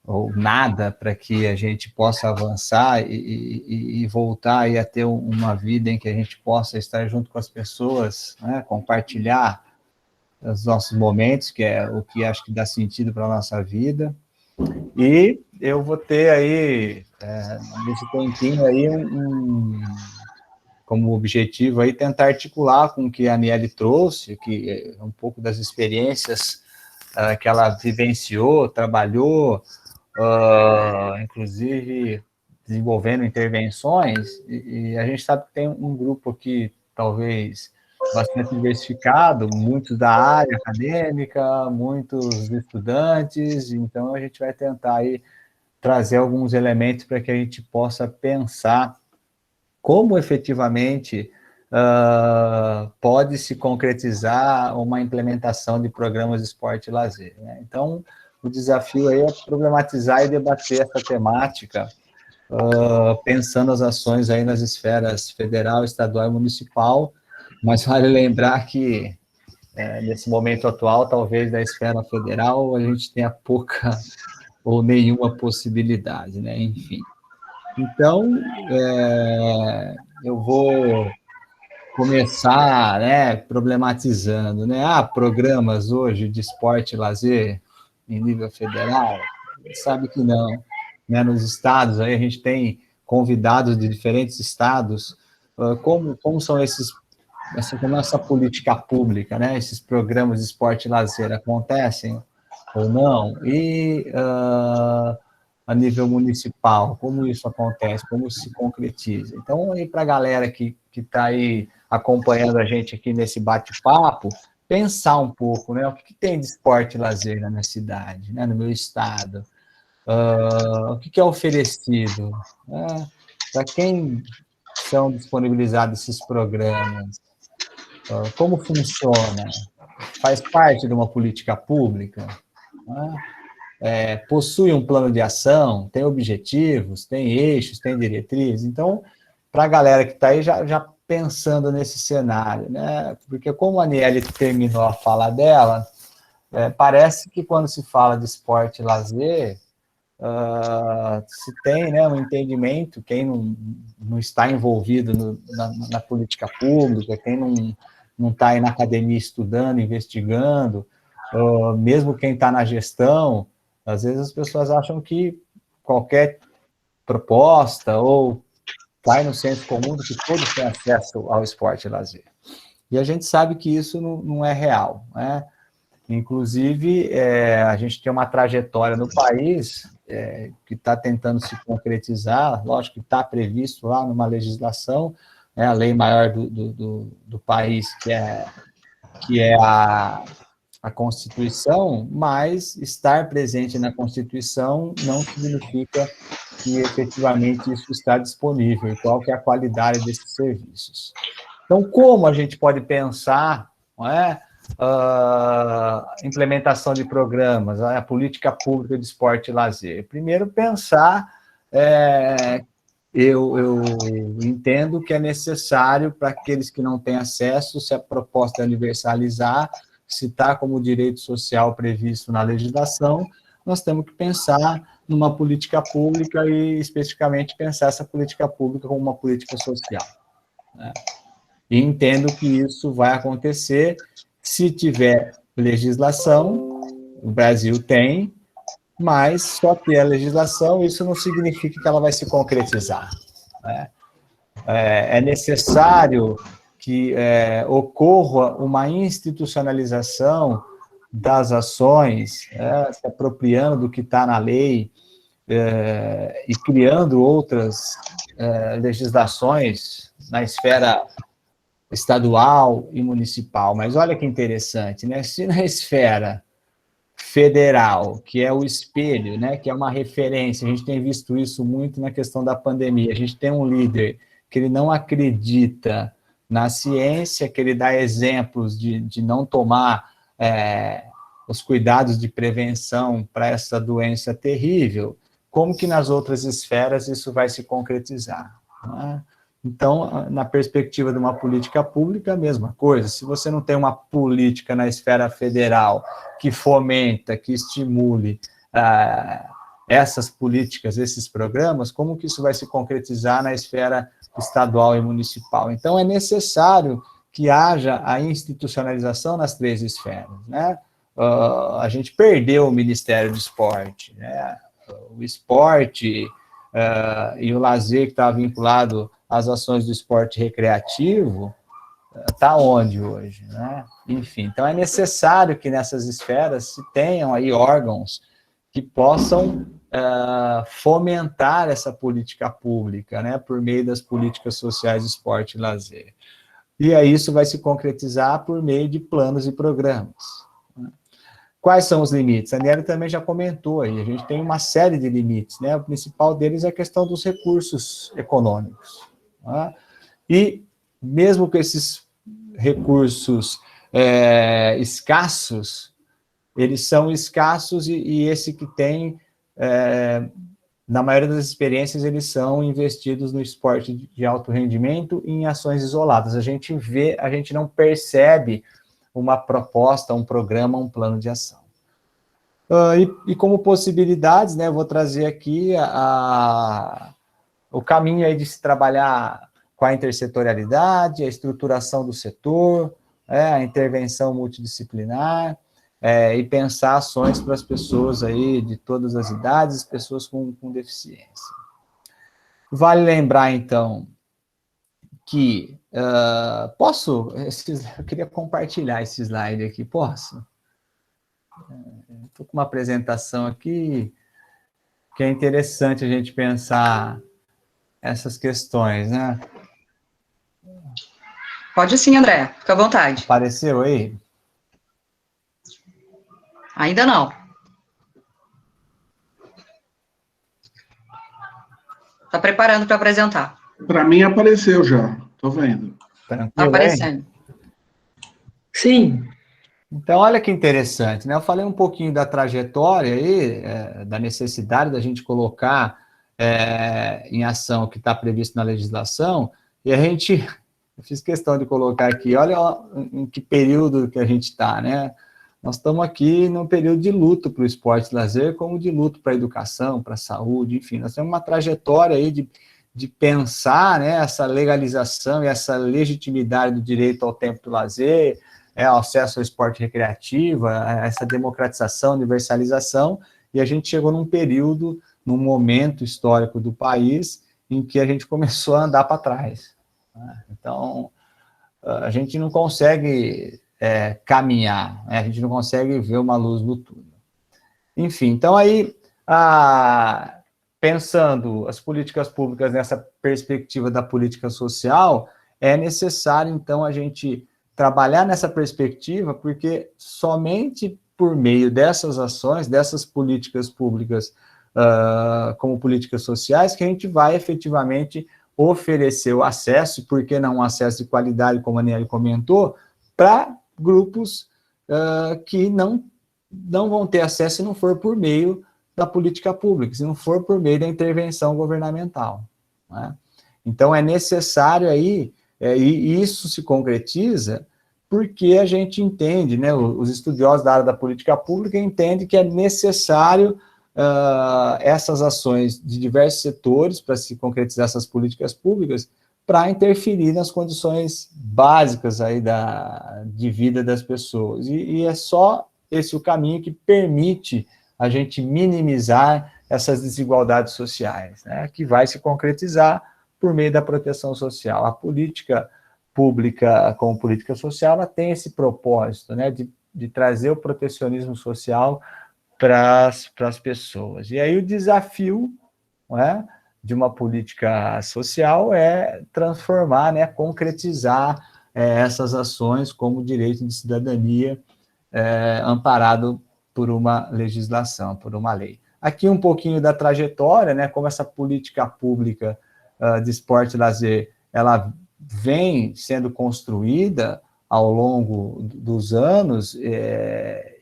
ou nada para que a gente possa avançar e voltar aí a ter uma vida em que a gente possa estar junto com as pessoas, né, compartilhar os nossos momentos, que é o que acho que dá sentido para a nossa vida. E eu vou ter aí, nesse tempinho aí, como objetivo aí, tentar articular com o que a Aniele trouxe, que é um pouco das experiências que ela vivenciou, trabalhou, inclusive desenvolvendo intervenções, e a gente sabe que tem um grupo aqui, talvez, bastante diversificado, muitos da área acadêmica, muitos estudantes, então a gente vai tentar aí trazer alguns elementos para que a gente possa pensar como efetivamente pode se concretizar uma implementação de programas de esporte e lazer, né? Então, o desafio aí é problematizar e debater essa temática, pensando as ações aí nas esferas federal, estadual e municipal, mas vale lembrar que, nesse momento atual, talvez da esfera federal, a gente tenha pouca ou nenhuma possibilidade, né? Enfim. Então, eu vou começar, né, problematizando, né? Há programas hoje de esporte e lazer em nível federal? Sabe que não, né? Nos estados, aí a gente tem convidados de diferentes estados, como são como essa política pública, né? Esses programas de esporte e lazer acontecem ou não? E a nível municipal, como isso acontece, como isso se concretiza? Então, aí para a galera que está aí acompanhando a gente aqui nesse bate-papo, pensar um pouco, né? O que tem de esporte e lazer na minha cidade, né? No meu estado? O que é oferecido? Para quem são disponibilizados esses programas? Como funciona? Faz parte de uma política pública? Possui um plano de ação? Tem objetivos? Tem eixos? Tem diretrizes? Então, para a galera que está aí já pensando nesse cenário, né? Porque como a Aniele terminou a fala dela, parece que quando se fala de esporte e lazer, se tem, né, um entendimento, quem não está envolvido na política pública, quem não está aí na academia estudando, investigando, mesmo quem está na gestão, às vezes as pessoas acham que qualquer proposta ou cai no senso comum de que todos têm acesso ao esporte e lazer. E a gente sabe que isso não é real, né? Inclusive, a gente tem uma trajetória no país que está tentando se concretizar, lógico que está previsto lá numa legislação, né, a lei maior do país, que é a Constituição, mas estar presente na Constituição não significa que efetivamente isso está disponível, e qual que é a qualidade desses serviços. Então, como a gente pode pensar, não é? Implementação de programas, a política pública de esporte e lazer. Primeiro, pensar, eu entendo que é necessário para aqueles que não têm acesso, se a proposta é universalizar, se está como direito social previsto na legislação, nós temos que pensar numa política pública e, especificamente, pensar essa política pública como uma política social, né? E entendo que isso vai acontecer se tiver legislação, o Brasil tem, mas só ter a legislação, isso não significa que ela vai se concretizar, né? É necessário que ocorra uma institucionalização das ações, se apropriando do que está na lei e criando outras legislações na esfera estadual e municipal. Mas olha que interessante, né? Se na esfera federal, que é o espelho, né, que é uma referência, a gente tem visto isso muito na questão da pandemia, a gente tem um líder que ele não acredita na ciência, que ele dá exemplos de não tomar os cuidados de prevenção para essa doença terrível, como que nas outras esferas isso vai se concretizar? Né? Então, na perspectiva de uma política pública, a mesma coisa. Se você não tem uma política na esfera federal que fomenta, que estimule essas políticas, esses programas, como que isso vai se concretizar na esfera estadual e municipal? Então, é necessário que haja a institucionalização nas 3 esferas, né? A gente perdeu o Ministério do Esporte, né? O esporte e o lazer que estava vinculado às ações do esporte recreativo está onde hoje, né? Enfim, então é necessário que nessas esferas se tenham aí órgãos que possam fomentar essa política pública, né, por meio das políticas sociais de esporte e lazer. E aí isso vai se concretizar por meio de planos e programas. Quais são os limites? A Nery também já comentou aí, a gente tem uma série de limites, né? O principal deles é a questão dos recursos econômicos. Né? E mesmo com esses recursos escassos, eles são escassos e esse que tem, na maioria das experiências, eles são investidos no esporte de alto rendimento e em ações isoladas. A gente não percebe uma proposta, um programa, um plano de ação. E como possibilidades, né, eu vou trazer aqui o caminho aí de se trabalhar com a intersetorialidade, a estruturação do setor, a intervenção multidisciplinar, e pensar ações para as pessoas aí de todas as idades, pessoas com deficiência. Vale lembrar, então, que eu queria compartilhar esse slide aqui, posso? Estou com uma apresentação aqui que é interessante a gente pensar essas questões, né? Pode sim, André, fica à vontade. Apareceu aí? Ainda não. Está preparando para apresentar. Para mim apareceu já, estou vendo. Está aparecendo. Sim. Então, olha que interessante, né? Eu falei um pouquinho da trajetória aí, da necessidade da gente colocar em ação o que está previsto na legislação, e eu fiz questão de colocar aqui, olha em que período que a gente está, né? Nós estamos aqui num período de luto para o esporte e lazer, como de luto para a educação, para a saúde, enfim, nós temos uma trajetória aí de pensar, né, essa legalização e essa legitimidade do direito ao tempo do lazer, ao acesso ao esporte recreativo, essa democratização, universalização, e a gente chegou num período, num momento histórico do país, em que a gente começou a andar para trás. Então, a gente não consegue caminhar, né? A gente não consegue ver uma luz no túnel. Enfim, então aí, pensando as políticas públicas nessa perspectiva da política social, é necessário, então, a gente trabalhar nessa perspectiva, porque somente por meio dessas ações, dessas políticas públicas, como políticas sociais, que a gente vai efetivamente oferecer o acesso, e por que não um acesso de qualidade, como a Nery comentou, para grupos que não vão ter acesso se não for por meio da política pública, se não for por meio da intervenção governamental. Né? Então, é necessário aí, e isso se concretiza porque a gente entende, né, os estudiosos da área da política pública entendem que é necessário essas ações de diversos setores para se concretizar essas políticas públicas, para interferir nas condições básicas aí de vida das pessoas. E é só esse o caminho que permite a gente minimizar essas desigualdades sociais, né, que vai se concretizar por meio da proteção social. A política pública, como política social, ela tem esse propósito, né, de trazer o protecionismo social para as pessoas. E aí o desafio, né, de uma política social é transformar, né, concretizar essas ações como direito de cidadania amparado por uma legislação, por uma lei. Aqui um pouquinho da trajetória, né, como essa política pública de esporte e lazer, ela vem sendo construída ao longo dos anos,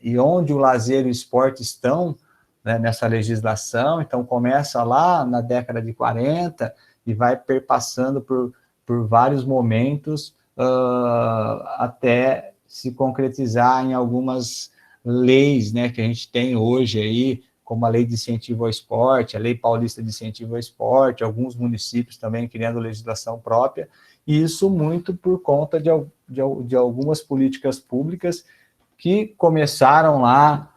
e onde o lazer e o esporte estão, né, nessa legislação. Então, começa lá na década de 40 e vai perpassando por vários momentos até se concretizar em algumas leis, né, que a gente tem hoje aí, como a Lei de Incentivo ao Esporte, a Lei Paulista de Incentivo ao Esporte, alguns municípios também criando legislação própria, e isso muito por conta de algumas políticas públicas que começaram lá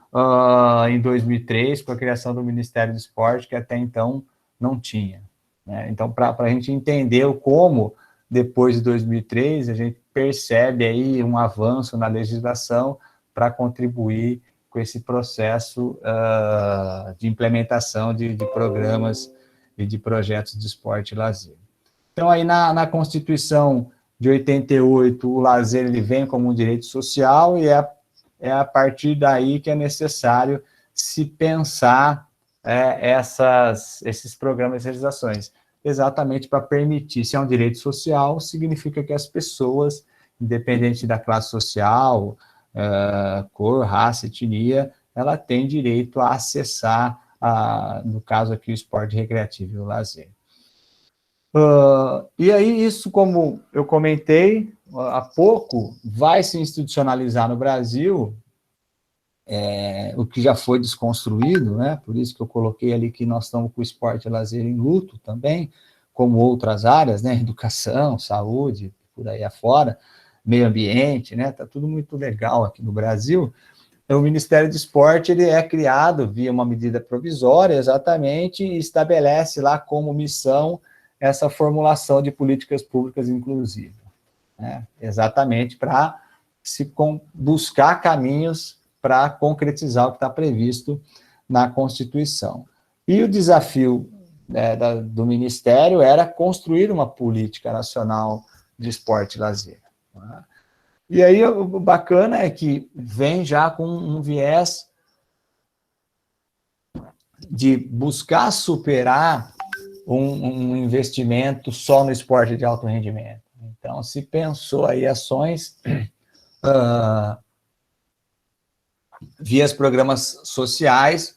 em 2003, com a criação do Ministério do Esporte, que até então não tinha, né? Então, para a gente entender como, depois de 2003, a gente percebe aí um avanço na legislação para contribuir com esse processo de implementação de programas e de projetos de esporte e lazer. Então, aí na Constituição de 88, o lazer ele vem como um direito social, e é a partir daí que é necessário se pensar esses programas e legislações, exatamente para permitir. Se é um direito social, significa que as pessoas, independente da classe social, cor, raça, etnia, ela tem direito a acessar, no caso aqui, o esporte recreativo e o lazer. E aí, isso, como eu comentei há pouco, vai se institucionalizar no Brasil, o que já foi desconstruído, né? Por isso que eu coloquei ali que nós estamos com o esporte e lazer em luto também, como outras áreas, né? Educação, saúde, por aí afora, meio ambiente, né? Está tudo muito legal aqui no Brasil. Então, o Ministério do Esporte ele é criado via uma medida provisória, exatamente, e estabelece lá como missão essa formulação de políticas públicas inclusivas, né? Exatamente para se buscar caminhos para concretizar o que está previsto na Constituição. E o desafio do Ministério era construir uma política nacional de esporte e lazer, né? E aí, o bacana é que vem já com um viés de buscar superar um investimento só no esporte de alto rendimento. Então, se pensou aí ações via os programas sociais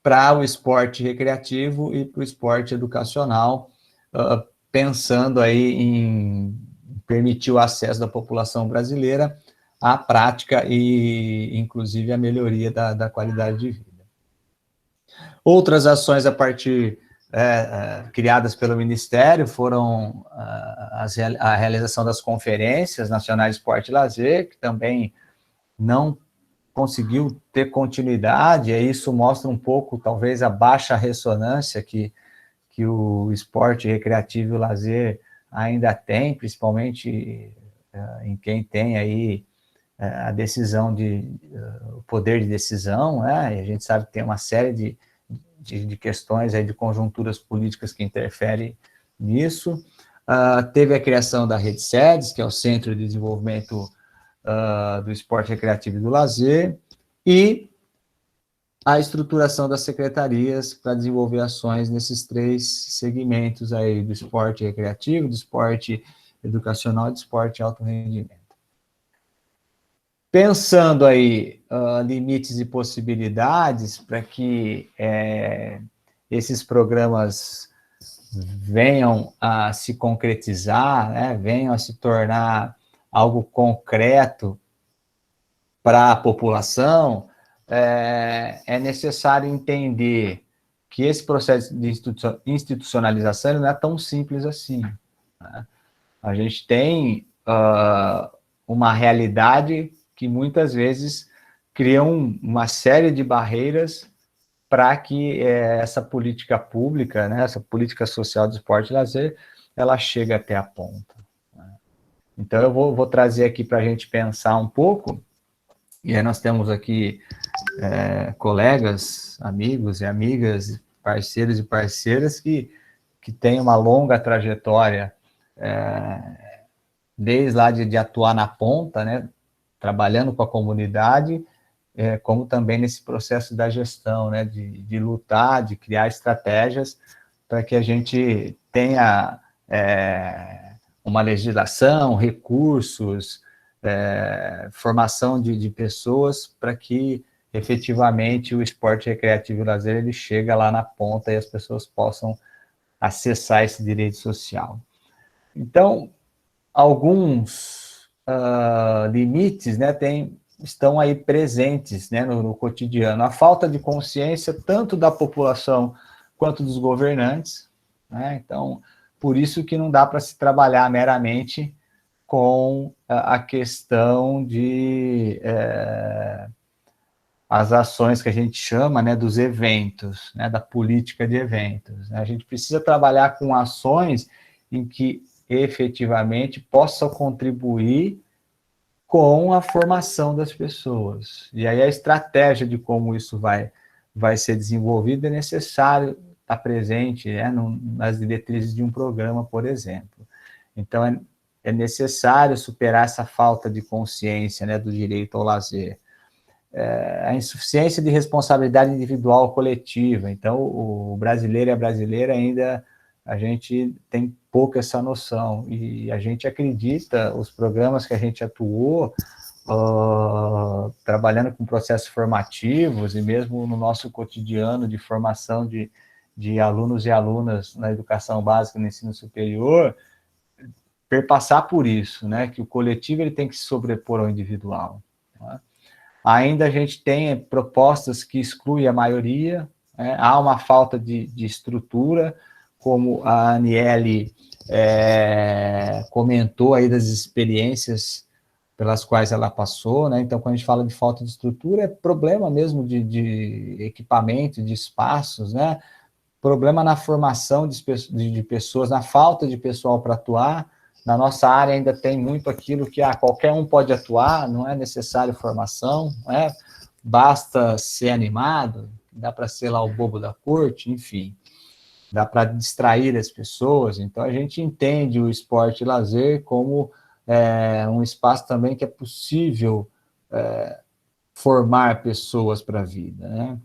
para o esporte recreativo e para o esporte educacional, pensando aí em permitir o acesso da população brasileira à prática e, inclusive, a melhoria da qualidade de vida. Outras ações a partir criadas pelo Ministério foram a realização das conferências nacionais de esporte e lazer, que também não conseguiu ter continuidade, e isso mostra um pouco, talvez, a baixa ressonância que o esporte recreativo e o lazer ainda tem, principalmente em quem tem aí a decisão o poder de decisão, né? E a gente sabe que tem uma série de questões aí, de conjunturas políticas que interferem nisso. Teve a criação da Rede SEDES, que é o Centro de Desenvolvimento do Esporte Recreativo e do Lazer, e a estruturação das secretarias para desenvolver ações nesses três segmentos aí, do esporte recreativo, do esporte educacional e do esporte alto rendimento. Pensando aí limites e possibilidades para que esses programas venham a se concretizar, né, venham a se tornar algo concreto para a população, é necessário entender que esse processo de institucionalização não é tão simples assim, né? A gente tem uma realidade que muitas vezes cria uma série de barreiras para que essa política pública, né, essa política social de esporte e lazer, ela chegue até a ponta, né? Então, eu vou trazer aqui para a gente pensar um pouco, e aí nós temos aqui colegas, amigos e amigas, parceiros e parceiras que têm uma longa trajetória, desde lá de atuar na ponta, né, trabalhando com a comunidade, como também nesse processo da gestão, né, de lutar, de criar estratégias para que a gente tenha uma legislação, recursos, formação de pessoas para que efetivamente o esporte recreativo e lazer ele chega lá na ponta e as pessoas possam acessar esse direito social. Então, alguns limites, né, estão aí presentes, né, no cotidiano. A falta de consciência tanto da população quanto dos governantes, né? Então, por isso que não dá para se trabalhar meramente com a questão de as ações que a gente chama, né, dos eventos, né, da política de eventos, né? A gente precisa trabalhar com ações em que efetivamente possam contribuir com a formação das pessoas. E aí a estratégia de como isso vai ser desenvolvido é necessário estar presente, né, nas diretrizes de um programa, por exemplo. Então, é necessário superar essa falta de consciência, né, do direito ao lazer. A insuficiência de responsabilidade individual ou coletiva. Então, o brasileiro e a brasileira ainda, a gente tem pouco essa noção, e a gente acredita, os programas que a gente atuou, trabalhando com processos formativos, e mesmo no nosso cotidiano de formação de alunos e alunas na educação básica e no ensino superior, perpassar por isso, né, que o coletivo ele tem que se sobrepor ao individual, né? Ainda a gente tem propostas que excluem a maioria, né? Há uma falta de estrutura, como a Aniele comentou aí das experiências pelas quais ela passou, né? Então, quando a gente fala de falta de estrutura, é problema mesmo de equipamento, de espaços, né? Problema na formação de pessoas, na falta de pessoal para atuar. Na nossa área ainda tem muito aquilo que qualquer um pode atuar, não é necessário formação, né? Basta ser animado, dá para ser lá o bobo da corte, enfim, dá para distrair as pessoas. Então, a gente entende o esporte e lazer como um espaço também que é possível formar pessoas para a vida, né?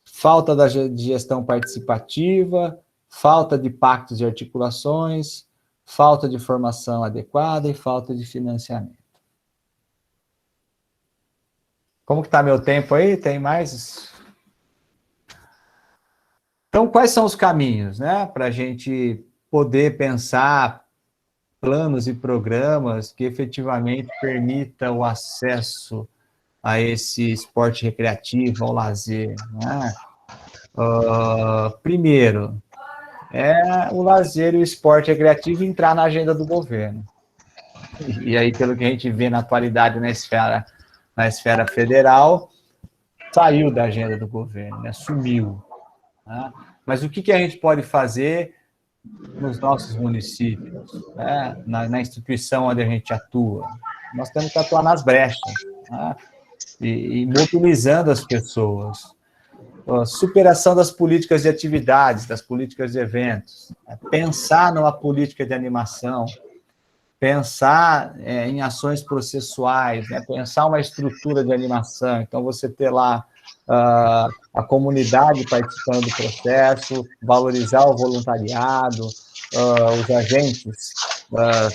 Falta de gestão participativa, falta de pactos e articulações, falta de formação adequada e falta de financiamento. Como que está meu tempo aí? Tem mais? Então, quais são os caminhos, né, para a gente poder pensar planos e programas que efetivamente permitam o acesso a esse esporte recreativo, ao lazer, né? Primeiro, o lazer e o esporte recreativo entrar na agenda do governo. E aí, pelo que a gente vê na atualidade na esfera federal, saiu da agenda do governo, né? Sumiu, né? Mas o que a gente pode fazer nos nossos municípios, né? Na instituição onde a gente atua? Nós temos que atuar nas brechas, né? E mobilizando as pessoas. Superação das políticas de atividades, das políticas de eventos, pensar numa política de animação, pensar em ações processuais, né? Pensar uma estrutura de animação. Então, você ter lá a comunidade participando do processo, valorizar o voluntariado, os agentes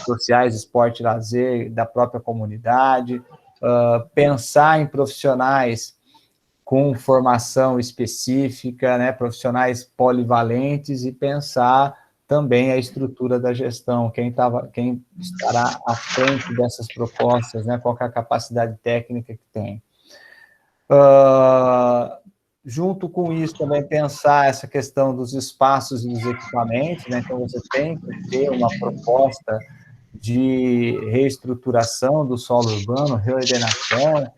sociais, esporte e lazer da própria comunidade, pensar em profissionais com formação específica, né, profissionais polivalentes, e pensar também a estrutura da gestão, quem estará à frente dessas propostas, né, qual que é a capacidade técnica que tem. Junto com isso, também pensar essa questão dos espaços e dos equipamentos, né, então você tem que ter uma proposta de reestruturação do solo urbano, reordenação.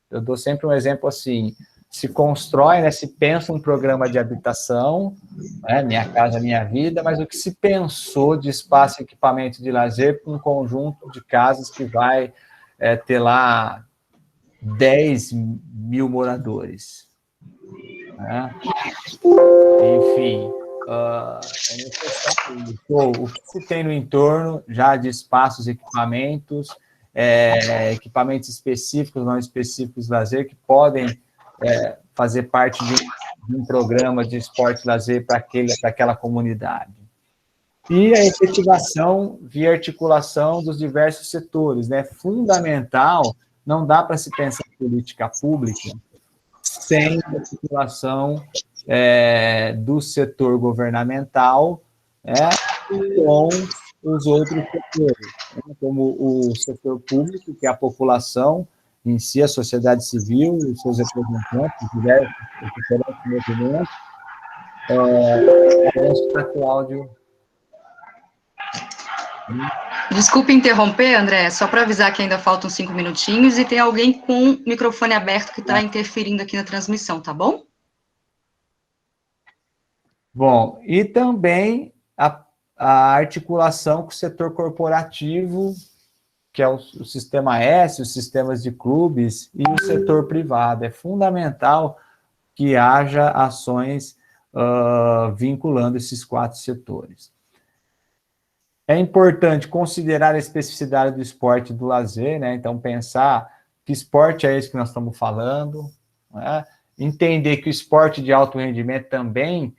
Eu dou sempre um exemplo assim: se constrói, né, se pensa um programa de habitação, né, Minha Casa Minha Vida, mas o que se pensou de espaço e equipamento de lazer para um conjunto de casas que vai ter lá 10 mil moradores, né? Enfim, é necessário o que se tem no entorno já de espaços, equipamentos, equipamentos específicos, não específicos de lazer, que podem fazer parte de um programa de esporte e lazer para aquela comunidade. E a efetivação via articulação dos diversos setores, né? Fundamental, não dá para se pensar em política pública sem articulação do setor governamental, com os outros setores, né? Como o setor público, que é a população em si, a sociedade civil, os seus representantes, os diferentes movimentos. Para Cláudio. Desculpe interromper, André, só para avisar que ainda faltam 5 minutinhos e tem alguém com o microfone aberto que está interferindo aqui na transmissão, tá bom? Bom, e também a articulação com o setor corporativo, que é o Sistema S, os sistemas de clubes, e o setor privado. É fundamental que haja ações vinculando esses 4 setores. É importante considerar a especificidade do esporte e do lazer, né? Então, pensar que esporte é esse que nós estamos falando, né? Entender que o esporte de alto rendimento também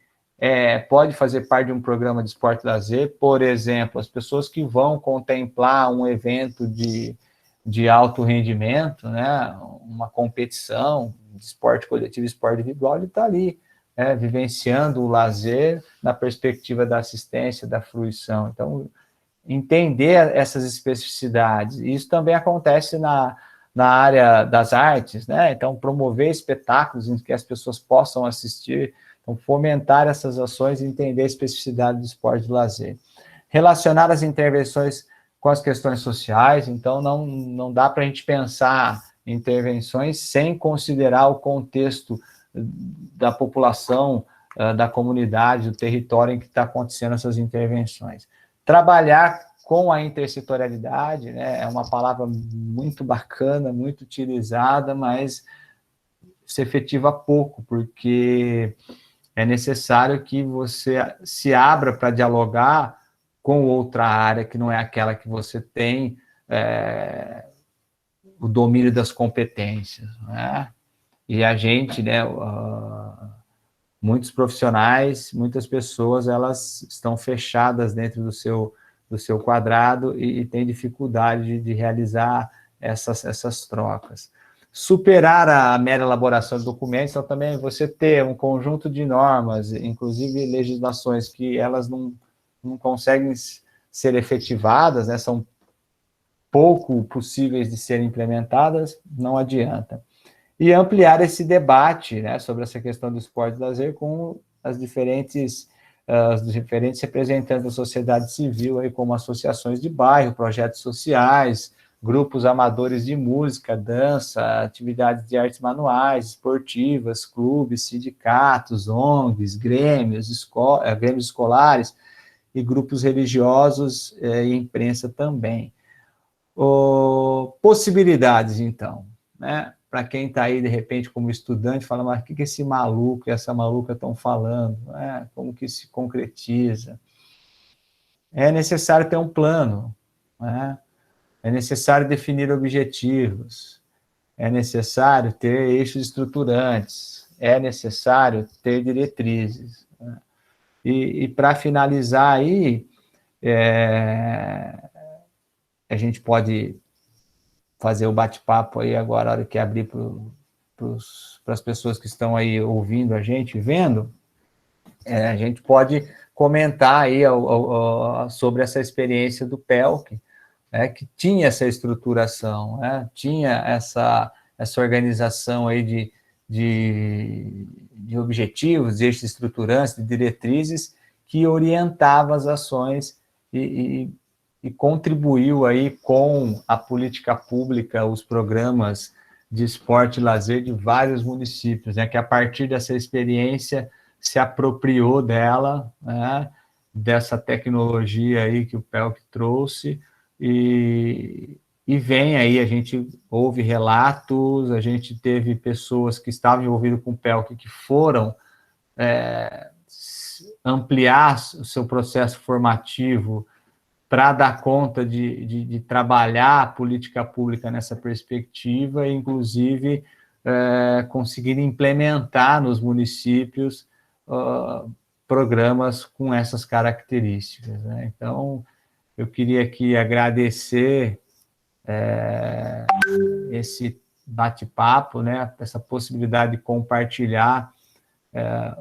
pode fazer parte de um programa de esporte e lazer. Por exemplo, as pessoas que vão contemplar um evento de alto rendimento, né? Uma competição de esporte coletivo, esporte individual, ele está ali, vivenciando o lazer na perspectiva da assistência, da fruição. Então, entender essas especificidades. Isso também acontece na área das artes, né? Então, promover espetáculos em que as pessoas possam assistir, então, fomentar essas ações e entender a especificidade do esporte e do lazer. Relacionar as intervenções com as questões sociais, então, não dá para a gente pensar em intervenções sem considerar o contexto da população, da comunidade, do território em que está acontecendo essas intervenções. Trabalhar com a intersetorialidade, né, é uma palavra muito bacana, muito utilizada, mas se efetiva pouco, porque é necessário que você se abra para dialogar com outra área que não é aquela que você tem o domínio das competências, né? E a gente, né, muitos profissionais, muitas pessoas, elas estão fechadas dentro do seu quadrado e têm dificuldade de realizar essas trocas. Superar a mera elaboração de documentos, então também você ter um conjunto de normas, inclusive legislações que elas não conseguem ser efetivadas, né, são pouco possíveis de serem implementadas, não adianta. E ampliar esse debate, né, sobre essa questão do esporte e lazer com os diferentes representantes da sociedade civil, aí, como associações de bairro, projetos sociais, grupos amadores de música, dança, atividades de artes manuais, esportivas, clubes, sindicatos, ONGs, grêmios escolares e grupos religiosos e imprensa também. Possibilidades, então, né? Para quem está aí, de repente, como estudante, fala, mas o que esse maluco e essa maluca estão falando? Como que se concretiza? É necessário ter um plano, né? É necessário definir objetivos, é necessário ter eixos estruturantes, é necessário ter diretrizes, né? E para finalizar aí, a gente pode fazer o bate-papo aí agora, a hora que abrir para as pessoas que estão aí ouvindo a gente, vendo, a gente pode comentar aí sobre essa experiência do PELC, que tinha essa estruturação, né, tinha essa organização aí de objetivos, de eixos estruturantes, de diretrizes, que orientava as ações e contribuiu aí com a política pública, os programas de esporte e lazer de vários municípios, né, que a partir dessa experiência se apropriou dela, né, dessa tecnologia aí que o PELC trouxe, e vem aí, a gente ouve relatos, a gente teve pessoas que estavam envolvidas com o PELC que foram ampliar o seu processo formativo para dar conta de trabalhar a política pública nessa perspectiva, e, inclusive, conseguir implementar nos municípios programas com essas características, né? Então, eu queria aqui agradecer esse bate-papo, né? Essa possibilidade de compartilhar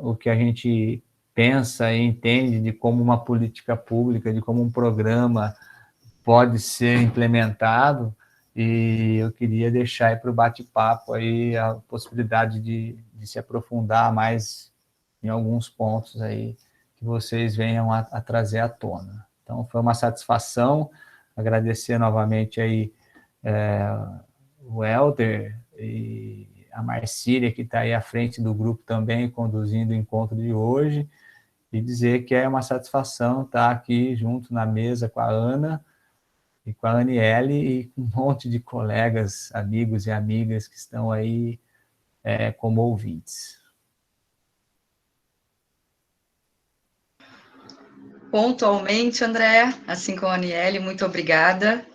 o que a gente pensa e entende de como uma política pública, de como um programa pode ser implementado, e eu queria deixar aí para o bate-papo aí a possibilidade de se aprofundar mais em alguns pontos aí que vocês venham a trazer à tona. Então, foi uma satisfação, agradecer novamente aí o Helder e a Marcília, que está aí à frente do grupo também, conduzindo o encontro de hoje, e dizer que é uma satisfação estar aqui junto na mesa com a Ana e com a Aniele e com um monte de colegas, amigos e amigas que estão aí como ouvintes. Pontualmente, André, assim como a Aniele, muito obrigada.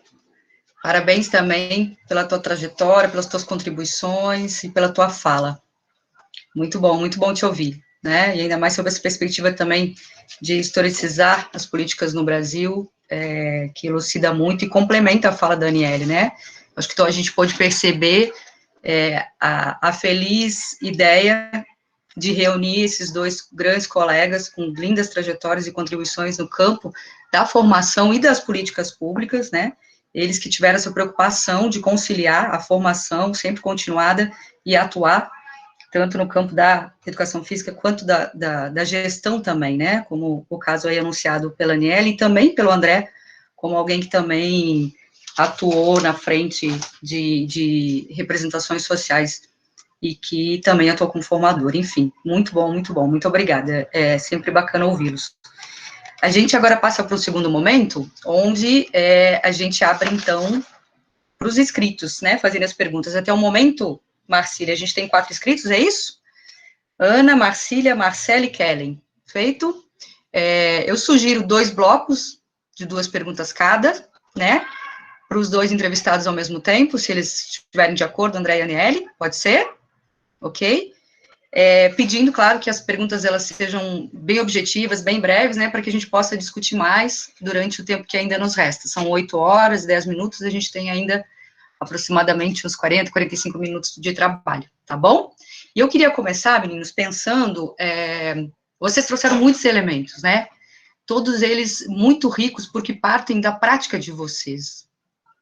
Parabéns também pela tua trajetória, pelas tuas contribuições e pela tua fala. Muito bom te ouvir, né? E ainda mais sobre essa perspectiva também de historicizar as políticas no Brasil, que elucida muito e complementa a fala da Aniele, né? Acho que então a gente pode perceber a feliz ideia de reunir esses dois grandes colegas com lindas trajetórias e contribuições no campo da formação e das políticas públicas, né? Eles que tiveram essa preocupação de conciliar a formação sempre continuada e atuar tanto no campo da educação física quanto da gestão também, né? Como o caso aí anunciado pela Aniele e também pelo André, como alguém que também atuou na frente de representações sociais e que também atuou como formador. Enfim, muito bom, muito obrigada. É sempre bacana ouvi-los. A gente agora passa para o segundo momento, onde a gente abre, então, para os inscritos, né, fazendo as perguntas. Até o momento, Marcília, a gente tem 4 inscritos, é isso? Ana, Marcília, Marcela e Kellen. Feito? Eu sugiro 2 blocos de 2 perguntas cada, né, para os 2 entrevistados ao mesmo tempo, se eles estiverem de acordo, André e Aniele, pode ser? Ok? Pedindo, claro, que as perguntas elas sejam bem objetivas, bem breves, né, para que a gente possa discutir mais durante o tempo que ainda nos resta. São 8 horas, 10 minutos, a gente tem ainda aproximadamente uns 40, 45 minutos de trabalho, tá bom? E eu queria começar, meninos, pensando, vocês trouxeram muitos elementos, né, todos eles muito ricos, porque partem da prática de vocês,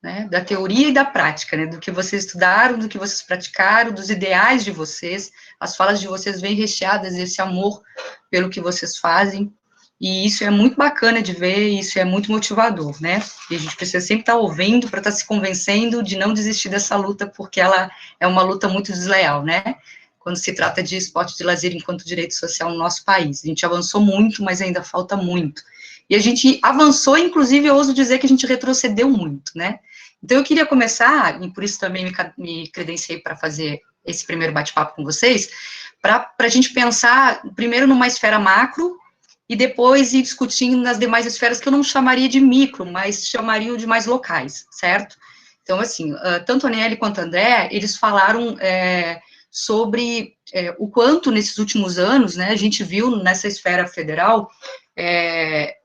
né, da teoria e da prática, né, do que vocês estudaram, do que vocês praticaram, dos ideais de vocês, as falas de vocês vêm recheadas desse amor pelo que vocês fazem, e isso é muito bacana de ver, isso é muito motivador, né, e a gente precisa sempre estar ouvindo para estar se convencendo de não desistir dessa luta, porque ela é uma luta muito desleal, né, quando se trata de esporte de lazer enquanto direito social no nosso país. A gente avançou muito, mas ainda falta muito. E a gente avançou, inclusive, eu ouso dizer que a gente retrocedeu muito, né? Então, eu queria começar, e por isso também me credenciei para fazer esse primeiro bate-papo com vocês, para a gente pensar, primeiro, numa esfera macro, e depois ir discutindo nas demais esferas que eu não chamaria de micro, mas chamaria de mais locais, certo? Então, assim, tanto a Aniele quanto a André, eles falaram sobre o quanto, nesses últimos anos, né, a gente viu nessa esfera federal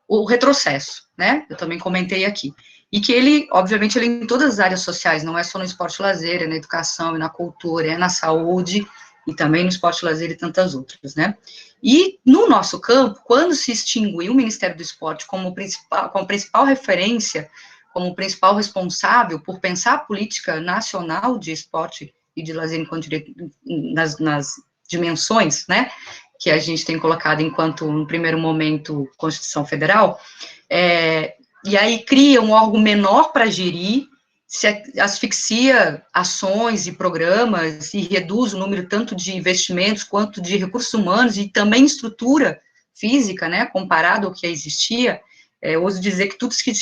o retrocesso, né, eu também comentei aqui, e que ele, obviamente, ele é em todas as áreas sociais, não é só no esporte e lazer, é na educação, é na cultura, é na saúde, e também no esporte e lazer e tantas outras, né, e no nosso campo, quando se extinguiu o Ministério do Esporte como principal referência, como principal responsável por pensar a política nacional de esporte e de lazer enquanto direito nas dimensões, né, que a gente tem colocado enquanto, no primeiro momento, Constituição Federal, e aí cria um órgão menor para gerir, se asfixia ações e programas e reduz o número tanto de investimentos quanto de recursos humanos e também estrutura física, né, comparado ao que existia, ouso dizer que tudo que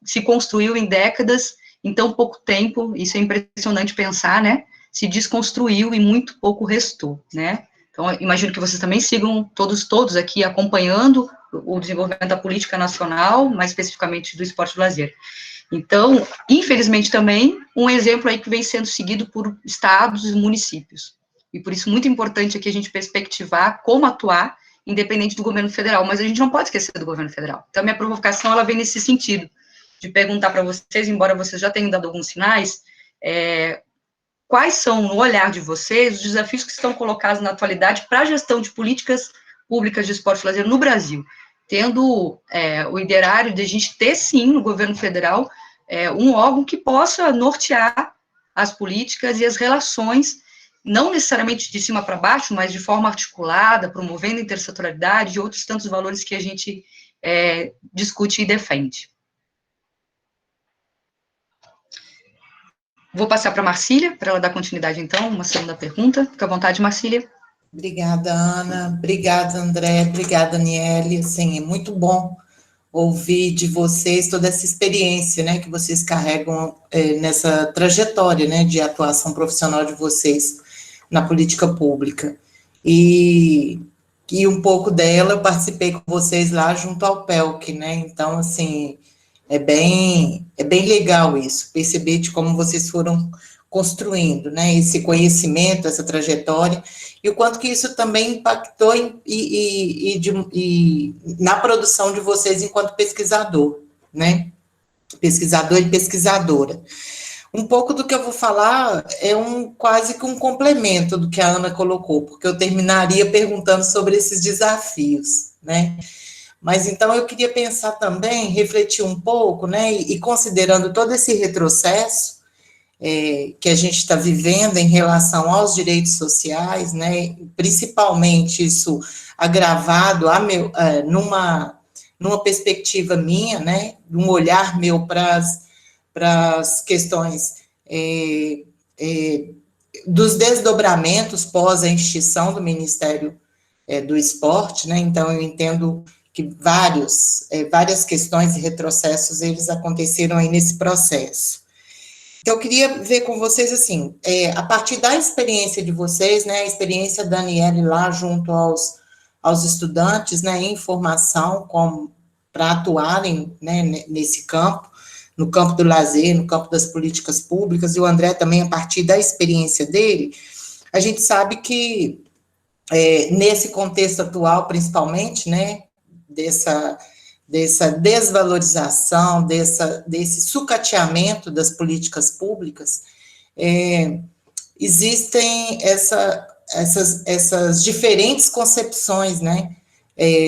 se construiu em décadas, em tão pouco tempo, isso é impressionante pensar, né, se desconstruiu e muito pouco restou, né. Então, imagino que vocês também sigam todos aqui acompanhando o desenvolvimento da política nacional, mais especificamente do esporte e lazer. Então, infelizmente também, um exemplo aí que vem sendo seguido por estados e municípios. E por isso, muito importante aqui a gente perspectivar como atuar independente do governo federal, mas a gente não pode esquecer do governo federal. Então, a minha provocação, ela vem nesse sentido, de perguntar para vocês, embora vocês já tenham dado alguns sinais, quais são, no olhar de vocês, os desafios que estão colocados na atualidade para a gestão de políticas públicas de esporte e lazer no Brasil, tendo o ideário de a gente ter, sim, no governo federal, um órgão que possa nortear as políticas e as relações, não necessariamente de cima para baixo, mas de forma articulada, promovendo a intersetorialidade e outros tantos valores que a gente discute e defende. Vou passar para a Marcília, para ela dar continuidade, então, uma segunda pergunta. Fica à vontade, Marcília. Obrigada, Ana. Obrigada, André. Obrigada, Aniele. Assim, é muito bom ouvir de vocês toda essa experiência, né, que vocês carregam nessa trajetória, né, de atuação profissional de vocês na política pública. E um pouco dela eu participei com vocês lá junto ao PELC, né, então, assim, é bem legal isso, perceber de como vocês foram construindo, né, esse conhecimento, essa trajetória, e o quanto que isso também impactou na produção de vocês enquanto pesquisador, né, pesquisador e pesquisadora. Um pouco do que eu vou falar é quase que um complemento do que a Ana colocou, porque eu terminaria perguntando sobre esses desafios, né, mas então eu queria pensar também, refletir um pouco, né, e considerando todo esse retrocesso que a gente está vivendo em relação aos direitos sociais, né, principalmente isso agravado numa perspectiva minha, né, um olhar meu para as questões dos desdobramentos pós a extinção do Ministério do Esporte, né, então eu entendo que várias questões e retrocessos, eles aconteceram aí nesse processo. Então, eu queria ver com vocês, assim, a partir da experiência de vocês, né, a experiência da Aniele lá junto aos estudantes, né, em formação, para atuarem, né, nesse campo, no campo do lazer, no campo das políticas públicas, e o André também, a partir da experiência dele, a gente sabe que, nesse contexto atual, principalmente, né, dessa desvalorização, desse sucateamento das políticas públicas, existem essas diferentes concepções, né,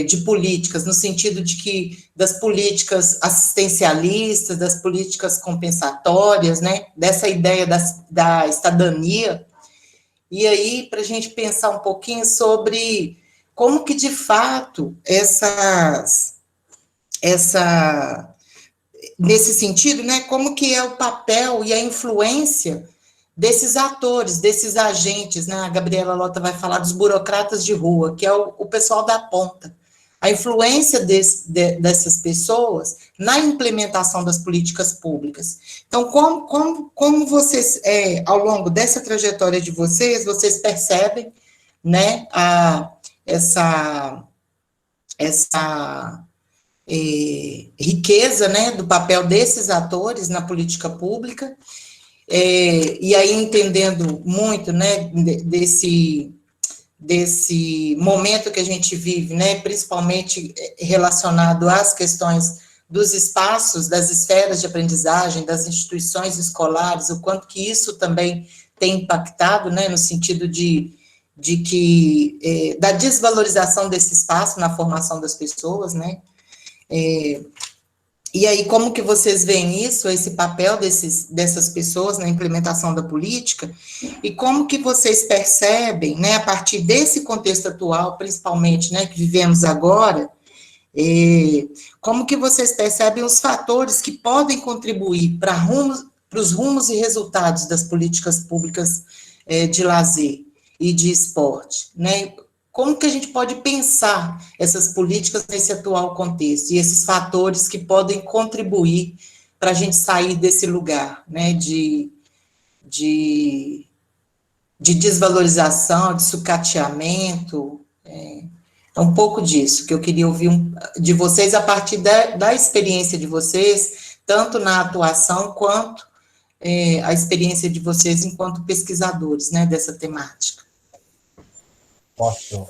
de políticas, no sentido de que das políticas assistencialistas, das políticas compensatórias, né, dessa ideia da cidadania, e aí, para a gente pensar um pouquinho sobre como que, de fato, nesse sentido, né, como que é o papel e a influência desses atores, desses agentes, né, a Gabriela Lota vai falar dos burocratas de rua, que é o pessoal da ponta, a influência dessas pessoas na implementação das políticas públicas. Então, como vocês, ao longo dessa trajetória de vocês percebem, né, essa riqueza, né, do papel desses atores na política pública, e aí entendendo muito, né, desse momento que a gente vive, né, principalmente relacionado às questões dos espaços, das esferas de aprendizagem, das instituições escolares, o quanto que isso também tem impactado, né, no sentido da desvalorização desse espaço na formação das pessoas, né, e aí, como que vocês veem isso, esse papel dessas pessoas na implementação da política, e como que vocês percebem, né, a partir desse contexto atual, principalmente, né, que vivemos agora, como que vocês percebem os fatores que podem contribuir para os rumos e resultados das políticas públicas de lazer e de esporte, né? Como que a gente pode pensar essas políticas nesse atual contexto, e esses fatores que podem contribuir para a gente sair desse lugar, né, de desvalorização, de sucateamento, é um pouco disso que eu queria ouvir de vocês a partir da experiência de vocês, tanto na atuação quanto a experiência de vocês enquanto pesquisadores, né, dessa temática. Posso?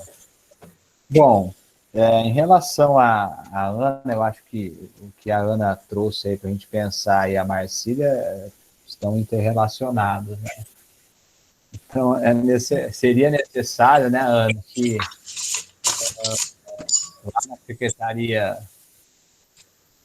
Bom, Em relação à Ana, eu acho que o que a Ana trouxe aí para a gente pensar e a Marcília estão interrelacionados, né? Então, seria necessário, né, Ana, que lá na Secretaria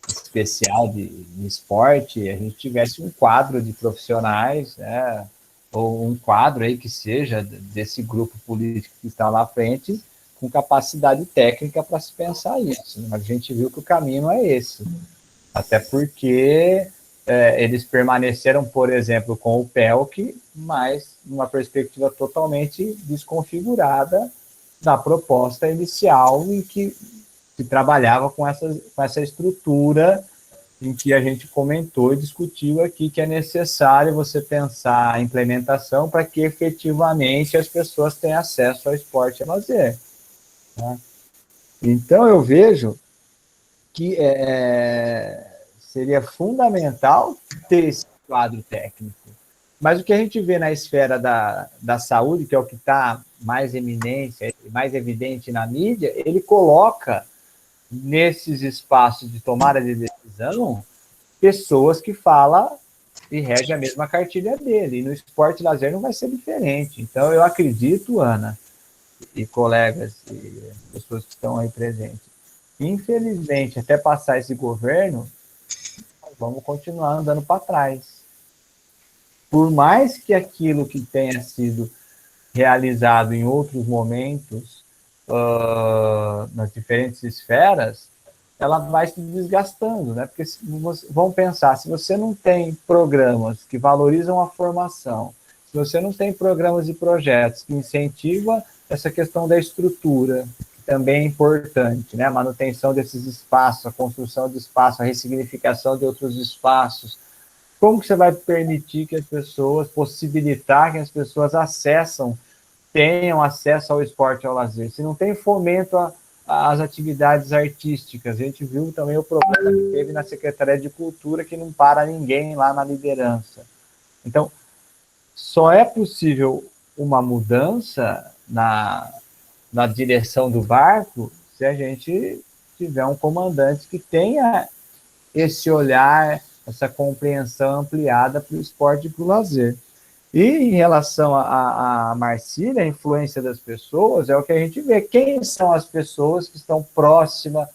Especial de Esporte a gente tivesse um quadro de profissionais, né, ou um quadro aí que seja desse grupo político que está lá à frente, com capacidade técnica para se pensar isso. Mas a gente viu que o caminho não é esse. Até porque eles permaneceram, por exemplo, com o PELC, mas numa perspectiva totalmente desconfigurada da proposta inicial em que se trabalhava com essa estrutura em que a gente comentou e discutiu aqui que é necessário você pensar a implementação para que efetivamente as pessoas tenham acesso ao esporte e ao lazer. Né? Então, eu vejo que seria fundamental ter esse quadro técnico. Mas o que a gente vê na esfera da saúde, que é o que está mais eminente, mais evidente na mídia, ele coloca nesses espaços de tomada de decisão pessoas que falam e regem a mesma cartilha dele. E no esporte e lazer não vai ser diferente. Então, eu acredito, Ana, e colegas e pessoas que estão aí presentes, infelizmente, até passar esse governo, vamos continuar andando para trás. Por mais que aquilo que tenha sido realizado em outros momentos, nas diferentes esferas, ela vai se desgastando, né? Porque vamos pensar, se você não tem programas que valorizam a formação, se você não tem programas e projetos que incentivam essa questão da estrutura, que também é importante, né? A manutenção desses espaços, a construção de espaços, a ressignificação de outros espaços, como que você vai permitir que as pessoas, possibilitar que as pessoas tenham acesso ao esporte e ao lazer? Se não tem fomento às atividades artísticas, a gente viu também o problema que teve na Secretaria de Cultura, que não para ninguém lá na liderança. Então, só é possível uma mudança na direção do barco se a gente tiver um comandante que tenha esse olhar, essa compreensão ampliada para o esporte e para o lazer. E em relação à Marcília, a influência das pessoas, é o que a gente vê. Quem são as pessoas que estão próximas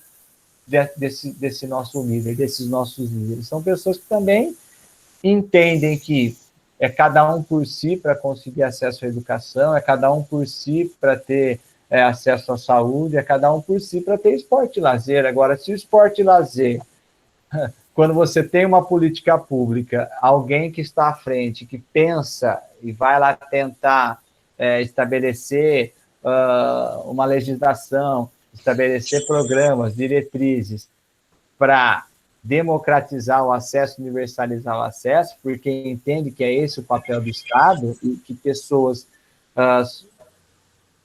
desse nosso líder, desses nossos líderes? São pessoas que também entendem que é cada um por si para conseguir acesso à educação, é cada um por si para ter acesso à saúde, é cada um por si para ter esporte e lazer. Agora, se o esporte e lazer, quando você tem uma política pública, alguém que está à frente, que pensa e vai lá tentar estabelecer uma legislação, estabelecer programas, diretrizes para democratizar o acesso, universalizar o acesso, porque entende que é esse o papel do Estado e que pessoas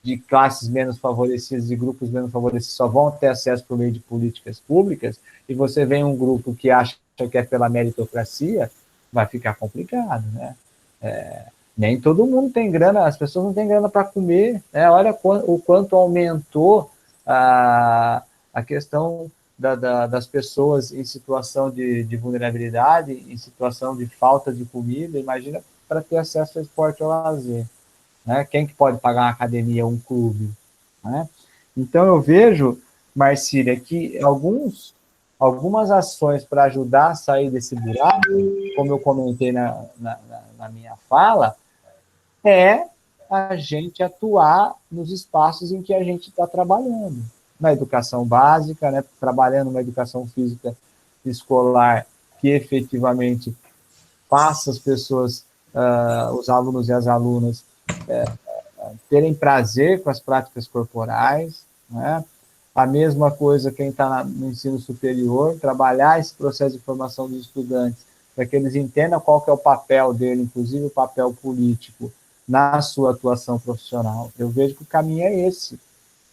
de classes menos favorecidas e grupos menos favorecidos só vão ter acesso por meio de políticas públicas, e você vem um grupo que acha que é pela meritocracia, vai ficar complicado, né? Nem todo mundo tem grana, as pessoas não têm grana para comer, né? Olha o quanto aumentou a questão das pessoas em situação de vulnerabilidade, em situação de falta de comida, imagina para ter acesso ao esporte ou ao lazer. Né? Quem que pode pagar uma academia, um clube? Né? Então, eu vejo, Marcília, que algumas ações para ajudar a sair desse buraco, como eu comentei na minha fala, é a gente atuar nos espaços em que a gente está trabalhando. Na educação básica, né? Trabalhando uma educação física escolar que efetivamente faça as pessoas, os alunos e as alunas, terem prazer com as práticas corporais, né? A mesma coisa quem está no ensino superior, trabalhar esse processo de formação dos estudantes, para que eles entendam qual que é o papel dele, inclusive o papel político, na sua atuação profissional. Eu vejo que o caminho é esse,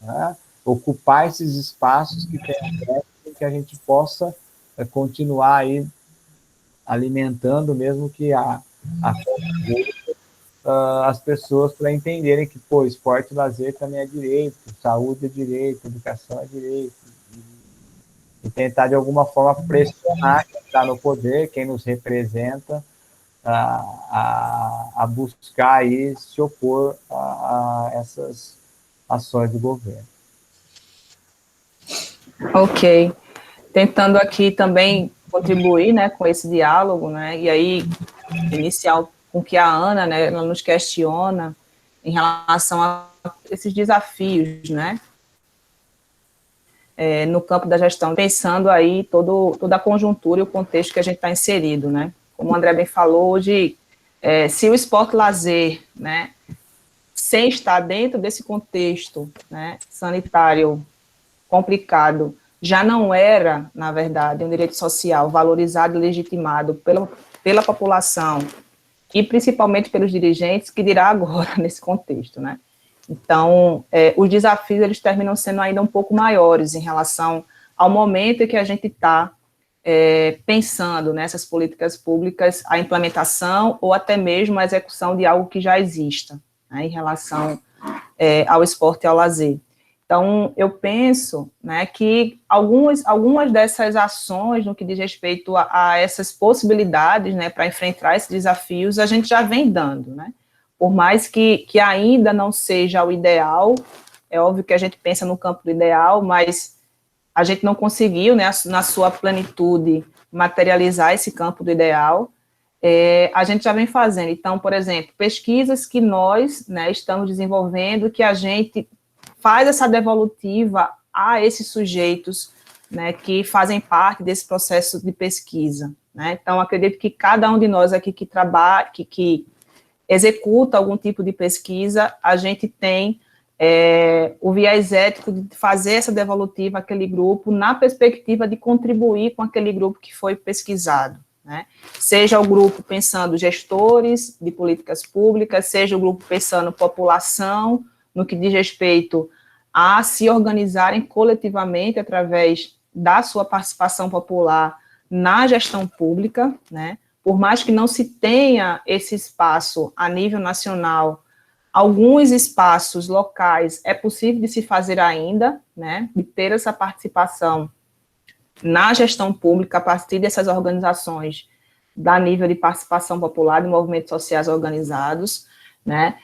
né? Ocupar esses espaços que tem acesso, que a gente possa continuar aí alimentando, mesmo que a as pessoas para entenderem que, pô, esporte e lazer também é direito, saúde é direito, educação é direito, e tentar, de alguma forma, pressionar quem está no poder, quem nos representa, a buscar aí se opor a essas ações do governo. Ok. Tentando aqui também contribuir, né, com esse diálogo, né, e aí iniciar com que a Ana, né, ela nos questiona em relação a esses desafios, né, no campo da gestão, pensando aí toda a conjuntura e o contexto que a gente está inserido, né. Como o André bem falou, hoje, se o esporte lazer, né, sem estar dentro desse contexto, né, sanitário complicado, já não era, na verdade, um direito social valorizado e legitimado pela população e principalmente pelos dirigentes, que dirá agora nesse contexto, né? Então, os desafios, eles terminam sendo ainda um pouco maiores em relação ao momento em que a gente está pensando nessas políticas públicas, a implementação ou até mesmo a execução de algo que já exista, né, em relação ao esporte e ao lazer. Então, eu penso, né, que algumas dessas ações, no que diz respeito a essas possibilidades, né, para enfrentar esses desafios, a gente já vem dando, né? Por mais que ainda não seja o ideal, é óbvio que a gente pensa no campo do ideal, mas a gente não conseguiu, né, na sua plenitude, materializar esse campo do ideal. A gente já vem fazendo. Então, por exemplo, pesquisas que nós, né, estamos desenvolvendo, que a gente faz essa devolutiva a esses sujeitos, né, que fazem parte desse processo de pesquisa, né? Então, acredito que cada um de nós aqui que trabalha, que executa algum tipo de pesquisa, a gente tem o viés ético de fazer essa devolutiva àquele grupo, na perspectiva de contribuir com aquele grupo que foi pesquisado, né? Seja o grupo pensando gestores de políticas públicas, seja o grupo pensando população, no que diz respeito a se organizarem coletivamente através da sua participação popular na gestão pública, né? Por mais que não se tenha esse espaço a nível nacional, alguns espaços locais é possível de se fazer ainda, né? De ter essa participação na gestão pública a partir dessas organizações da nível de participação popular, de movimentos sociais organizados, né?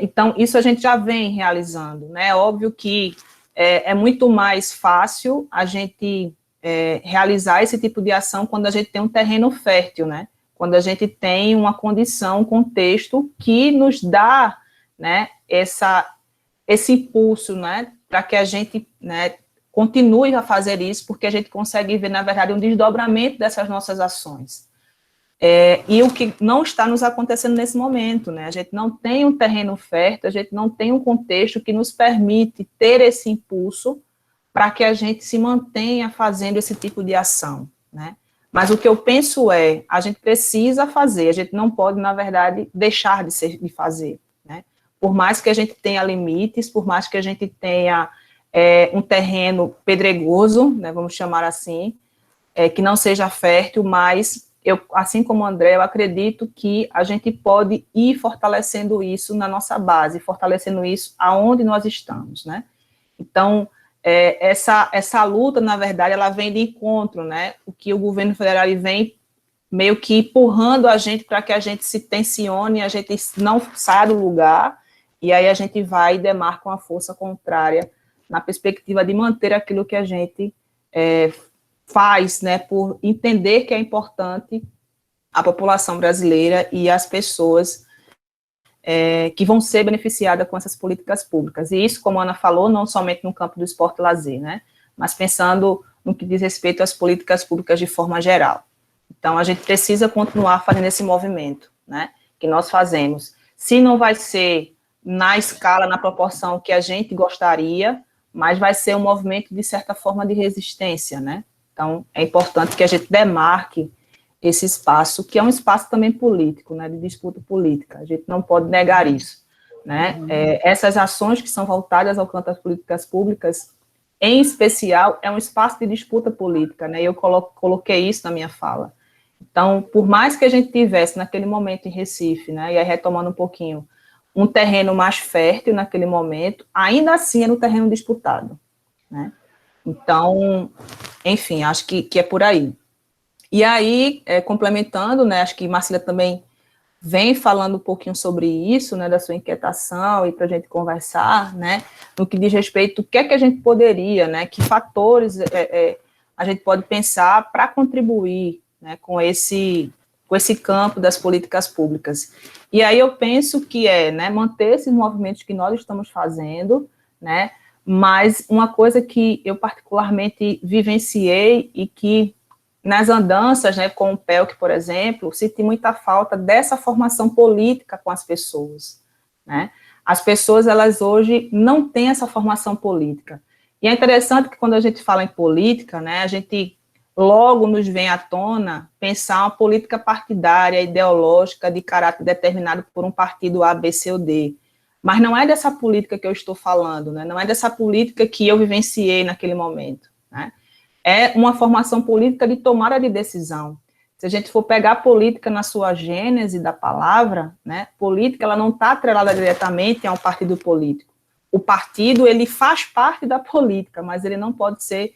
Então, isso a gente já vem realizando, né? Óbvio que é muito mais fácil a gente realizar esse tipo de ação quando a gente tem um terreno fértil, né? Quando a gente tem uma condição, um contexto que nos dá, né, esse impulso, né, para que a gente, né, continue a fazer isso, porque a gente consegue ver, na verdade, um desdobramento dessas nossas ações. E o que não está nos acontecendo nesse momento, né? A gente não tem um terreno fértil, a gente não tem um contexto que nos permite ter esse impulso para que a gente se mantenha fazendo esse tipo de ação, né? Mas o que eu penso a gente precisa fazer, a gente não pode, na verdade, deixar de fazer, né? Por mais que a gente tenha limites, por mais que a gente tenha um terreno pedregoso, né, vamos chamar assim, que não seja fértil, mas eu, assim como o André, eu acredito que a gente pode ir fortalecendo isso na nossa base, fortalecendo isso aonde nós estamos, né? Então, essa luta, na verdade, ela vem de encontro, né? O que o governo federal vem meio que empurrando a gente para que a gente se tensione, a gente não saia do lugar, e aí a gente vai e demarca uma força contrária na perspectiva de manter aquilo que a gente faz, né, por entender que é importante a população brasileira e as pessoas que vão ser beneficiadas com essas políticas públicas. E isso, como a Ana falou, não somente no campo do esporte e lazer, né, mas pensando no que diz respeito às políticas públicas de forma geral. Então, a gente precisa continuar fazendo esse movimento, né, que nós fazemos. Se não vai ser na escala, na proporção que a gente gostaria, mas vai ser um movimento, de certa forma, de resistência, né. Então, é importante que a gente demarque esse espaço, que é um espaço também político, né, de disputa política. A gente não pode negar isso, né. Essas ações que são voltadas ao campo das políticas públicas, em especial, é um espaço de disputa política, né, e eu coloquei isso na minha fala. Então, por mais que a gente tivesse naquele momento em Recife, né, e aí retomando um pouquinho, um terreno mais fértil naquele momento, ainda assim era um terreno disputado, né? Então, enfim, acho que é por aí. E aí, complementando, né, acho que Marcília também vem falando um pouquinho sobre isso, né, da sua inquietação e para a gente conversar, né, no que diz respeito, o que é que a gente poderia, né, que fatores a gente pode pensar para contribuir, né, com esse campo das políticas públicas. E aí eu penso que né, manter esses movimentos que nós estamos fazendo, né, mas uma coisa que eu particularmente vivenciei e que nas andanças, né, com o PELC, por exemplo, senti muita falta dessa formação política com as pessoas, né? As pessoas, elas hoje não têm essa formação política. E é interessante que quando a gente fala em política, né, a gente logo nos vem à tona pensar uma política partidária, ideológica, de caráter determinado por um partido A, B, C ou D. Mas não é dessa política que eu estou falando, né? Não é dessa política que eu vivenciei naquele momento, né? É uma formação política de tomada de decisão. Se a gente for pegar a política na sua gênese da palavra, né, política, ela não está atrelada diretamente a um partido político. O partido, ele faz parte da política, mas ele não pode ser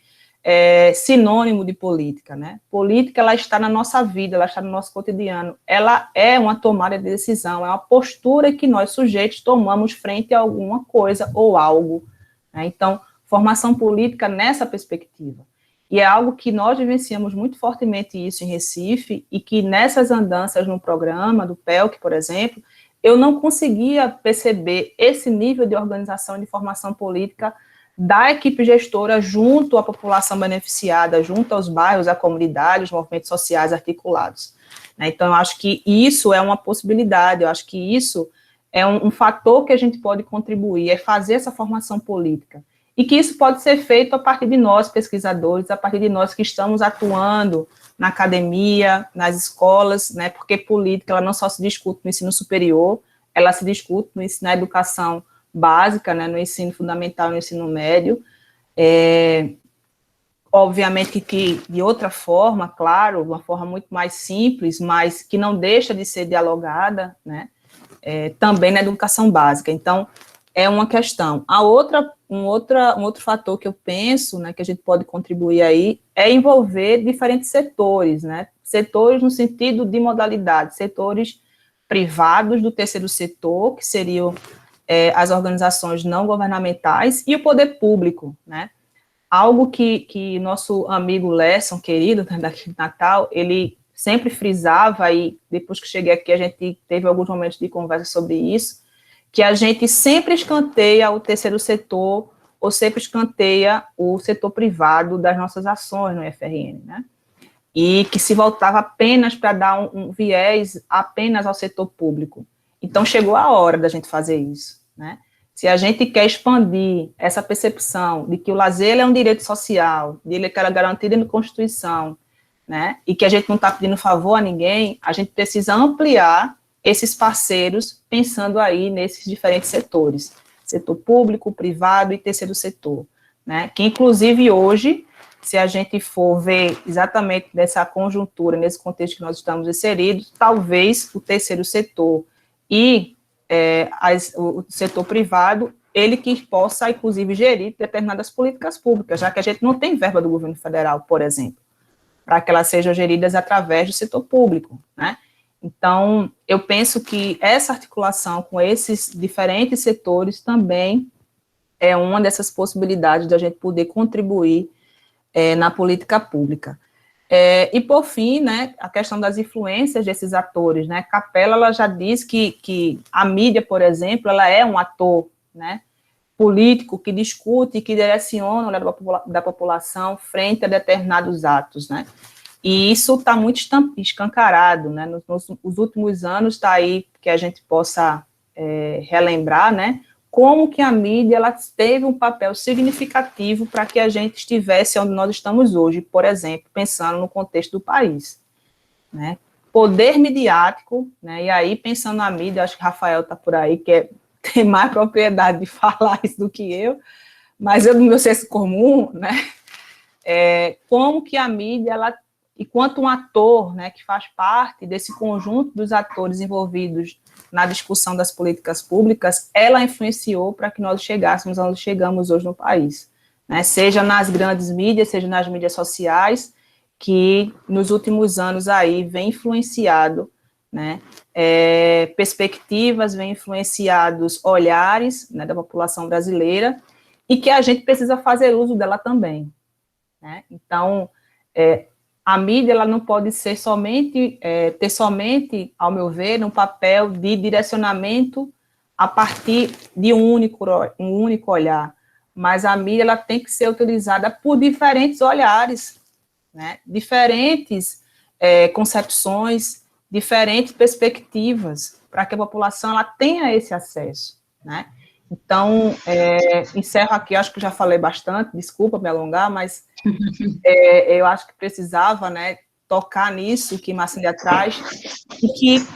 sinônimo de política, né? Política, ela está na nossa vida, ela está no nosso cotidiano. Ela é uma tomada de decisão, é uma postura que nós, sujeitos, tomamos frente a alguma coisa ou algo, né? Então, formação política nessa perspectiva. E é algo que nós vivenciamos muito fortemente isso em Recife, e que nessas andanças no programa do PELC, por exemplo, eu não conseguia perceber esse nível de organização e de formação política da equipe gestora junto à população beneficiada, junto aos bairros, à comunidade, os movimentos sociais articulados. Então, eu acho que isso é uma possibilidade, eu acho que isso é um fator que a gente pode contribuir, é fazer essa formação política. E que isso pode ser feito a partir de nós, pesquisadores, a partir de nós que estamos atuando na academia, nas escolas, né, porque política ela não só se discute no ensino superior, ela se discute na educação básica, né, no ensino fundamental, no ensino médio, obviamente que de outra forma, claro, uma forma muito mais simples, mas que não deixa de ser dialogada, né, também na educação básica. Então, é uma questão. Um outro fator que eu penso, né, que a gente pode contribuir aí, é envolver diferentes setores, né, setores no sentido de modalidade, setores privados do terceiro setor, que seriam as organizações não governamentais, e o poder público, né, algo que nosso amigo Lesson, querido, daqui de Natal, ele sempre frisava, e depois que cheguei aqui a gente teve alguns momentos de conversa sobre isso, que a gente sempre escanteia o terceiro setor, ou sempre escanteia o setor privado das nossas ações no IFRN, né? E que se voltava apenas para dar um viés apenas ao setor público. Então, chegou a hora da gente fazer isso, né? Se a gente quer expandir essa percepção de que o lazer é um direito social, de ele é garantido na Constituição, né? E que a gente não está pedindo favor a ninguém, a gente precisa ampliar esses parceiros, pensando aí nesses diferentes setores, setor público, privado e terceiro setor, né, que inclusive hoje, se a gente for ver exatamente nessa conjuntura, nesse contexto que nós estamos inseridos, talvez o terceiro setor e o setor privado, ele que possa, inclusive, gerir determinadas políticas públicas, já que a gente não tem verba do governo federal, por exemplo, para que elas sejam geridas através do setor público, né. Então, eu penso que essa articulação com esses diferentes setores também é uma dessas possibilidades da gente poder contribuir na política pública. E, por fim, né, a questão das influências desses atores, né, Capella, ela já diz que a mídia, por exemplo, ela é um ator, né, político que discute e que direciona o olhar da população frente a determinados atos, né. E isso está muito escancarado, né, nos últimos anos está aí que a gente possa relembrar, né, como que a mídia ela teve um papel significativo para que a gente estivesse onde nós estamos hoje, por exemplo, pensando no contexto do país, né, poder midiático, né, e aí pensando na mídia, acho que Rafael está por aí, que tem mais propriedade de falar isso do que eu, mas eu, no meu senso comum, né, como que a mídia, ela e quanto um ator, né, que faz parte desse conjunto dos atores envolvidos na discussão das políticas públicas, ela influenciou para que nós chegássemos onde chegamos hoje no país, né, seja nas grandes mídias, seja nas mídias sociais, que nos últimos anos aí vem influenciado, né, perspectivas, vem influenciados olhares, né, da população brasileira, e que a gente precisa fazer uso dela também, né? Então, a mídia ela não pode ser somente, ter somente, ao meu ver, um papel de direcionamento a partir de um único olhar, mas a mídia ela tem que ser utilizada por diferentes olhares, né? Diferentes concepções, diferentes perspectivas, para que a população ela tenha esse acesso, né? Então, encerro aqui, acho que já falei bastante, desculpa me alongar, mas eu acho que precisava, né, tocar nisso que Marcília traz, e que,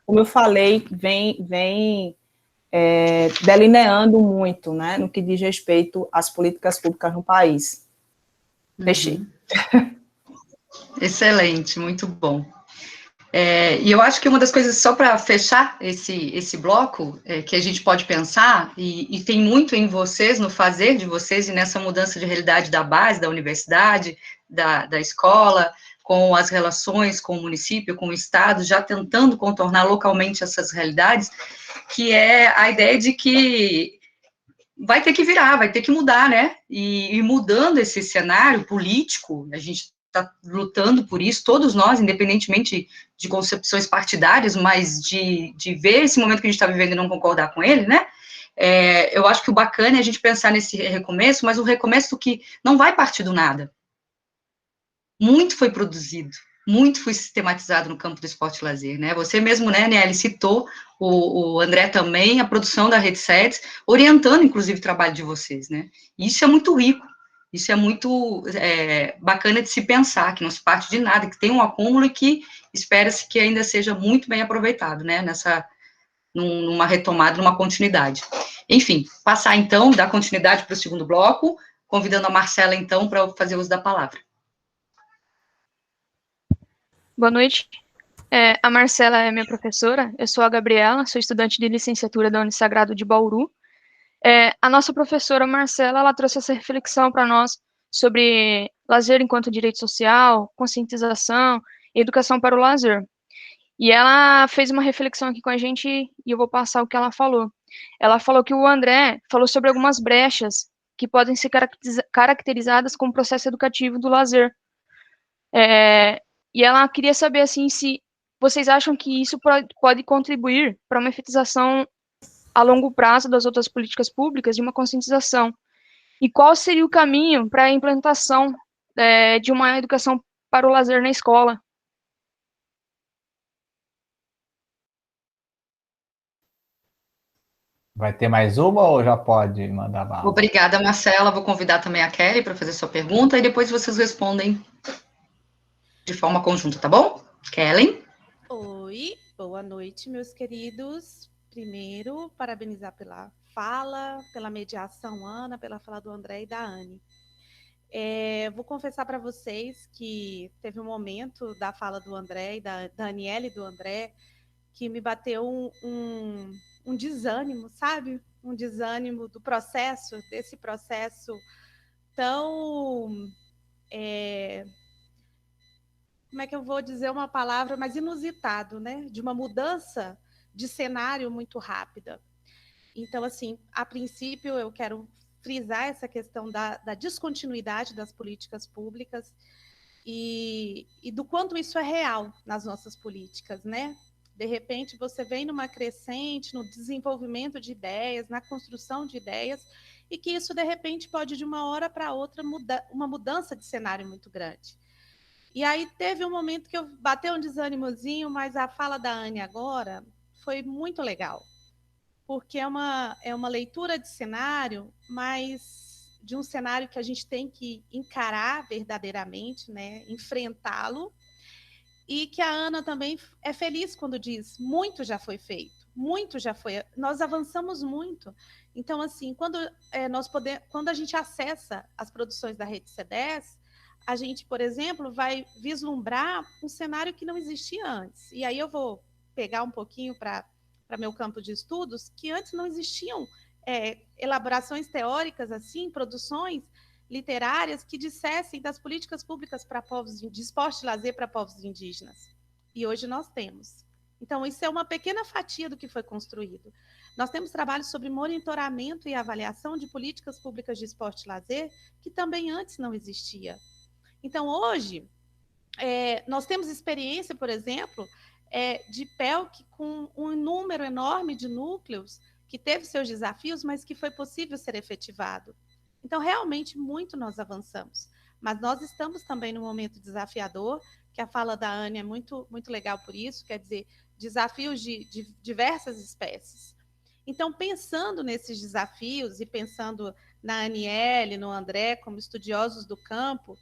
como eu falei, vem delineando muito, né, no que diz respeito às políticas públicas no país. Fechei. Excelente, muito bom. E eu acho que uma das coisas, só para fechar esse bloco, que a gente pode pensar, e tem muito em vocês, no fazer de vocês, e nessa mudança de realidade da base, da universidade, da escola, com as relações com o município, com o Estado, já tentando contornar localmente essas realidades, que é a ideia de que vai ter que virar, vai ter que mudar, né? E mudando esse cenário político, a gente está lutando por isso, todos nós, independentemente de concepções partidárias, mas de ver esse momento que a gente está vivendo e não concordar com ele, né? Eu acho que o bacana é a gente pensar nesse recomeço, mas um recomeço que não vai partir do nada. Muito foi produzido, muito foi sistematizado no campo do esporte e lazer, né? Você mesmo, né, Nelly, citou, o André também, a produção da Rede SEDES, orientando, inclusive, o trabalho de vocês, né? E isso é muito rico. Isso é muito bacana de se pensar, que não se parte de nada, que tem um acúmulo e que espera-se que ainda seja muito bem aproveitado, né, numa retomada, numa continuidade. Enfim, passar então, dar continuidade para o segundo bloco, convidando a Marcela, então, para fazer uso da palavra. Boa noite. A Marcela é minha professora, eu sou a Gabriela, sou estudante de licenciatura da Unisagrado de Bauru. A nossa professora Marcela, ela trouxe essa reflexão para nós sobre lazer enquanto direito social, conscientização e educação para o lazer. E ela fez uma reflexão aqui com a gente e eu vou passar o que ela falou. Ela falou que o André falou sobre algumas brechas que podem ser caracterizadas como processo educativo do lazer. E ela queria saber, assim, se vocês acham que isso pode contribuir para uma efetização a longo prazo das outras políticas públicas de uma conscientização. E qual seria o caminho para a implantação de uma educação para o lazer na escola? Vai ter mais uma ou já pode mandar bala? Obrigada, Marcela. Vou convidar também a Kelly para fazer sua pergunta e depois vocês respondem de forma conjunta, tá bom? Kelly? Oi, boa noite, meus queridos. Primeiro, parabenizar pela fala, pela mediação, Ana, pela fala do André e da Anne. Vou confessar para vocês que teve um momento da fala do André e da Aniele e do André que me bateu um desânimo, sabe? Um desânimo do processo, desse processo tão... como é que eu vou dizer uma palavra mais inusitado, né? De uma mudança de cenário muito rápida. Então, assim, a princípio, eu quero frisar essa questão da descontinuidade das políticas públicas e do quanto isso é real nas nossas políticas, né? De repente, você vem numa crescente, no desenvolvimento de ideias, na construção de ideias, e que isso, de repente, pode, de uma hora para outra, uma mudança de cenário muito grande. E aí teve um momento que eu bateu um desânimozinho, mas a fala da Anne agora foi muito legal, porque é uma leitura de cenário, mas de um cenário que a gente tem que encarar verdadeiramente, né? Enfrentá-lo, e que a Ana também é feliz quando diz, muito já foi feito, muito já foi, nós avançamos muito. Então, assim, quando a gente acessa as produções da Rede SEDES, a gente, por exemplo, vai vislumbrar um cenário que não existia antes. E aí eu vou pegar um pouquinho para meu campo de estudos, que antes não existiam elaborações teóricas, assim, produções literárias que dissessem das políticas públicas para povos de esporte e lazer para povos indígenas. E hoje nós temos. Então, isso é uma pequena fatia do que foi construído. Nós temos trabalhos sobre monitoramento e avaliação de políticas públicas de esporte e lazer, que também antes não existia. Então, hoje, nós temos experiência, por exemplo, de PELC com um número enorme de núcleos que teve seus desafios, mas que foi possível ser efetivado. Então, realmente, muito nós avançamos. Mas nós estamos também num momento desafiador, que a fala da Anne é muito, muito legal por isso, quer dizer, desafios de diversas espécies. Então, pensando nesses desafios e pensando na Aniele, no André, como estudiosos do campo,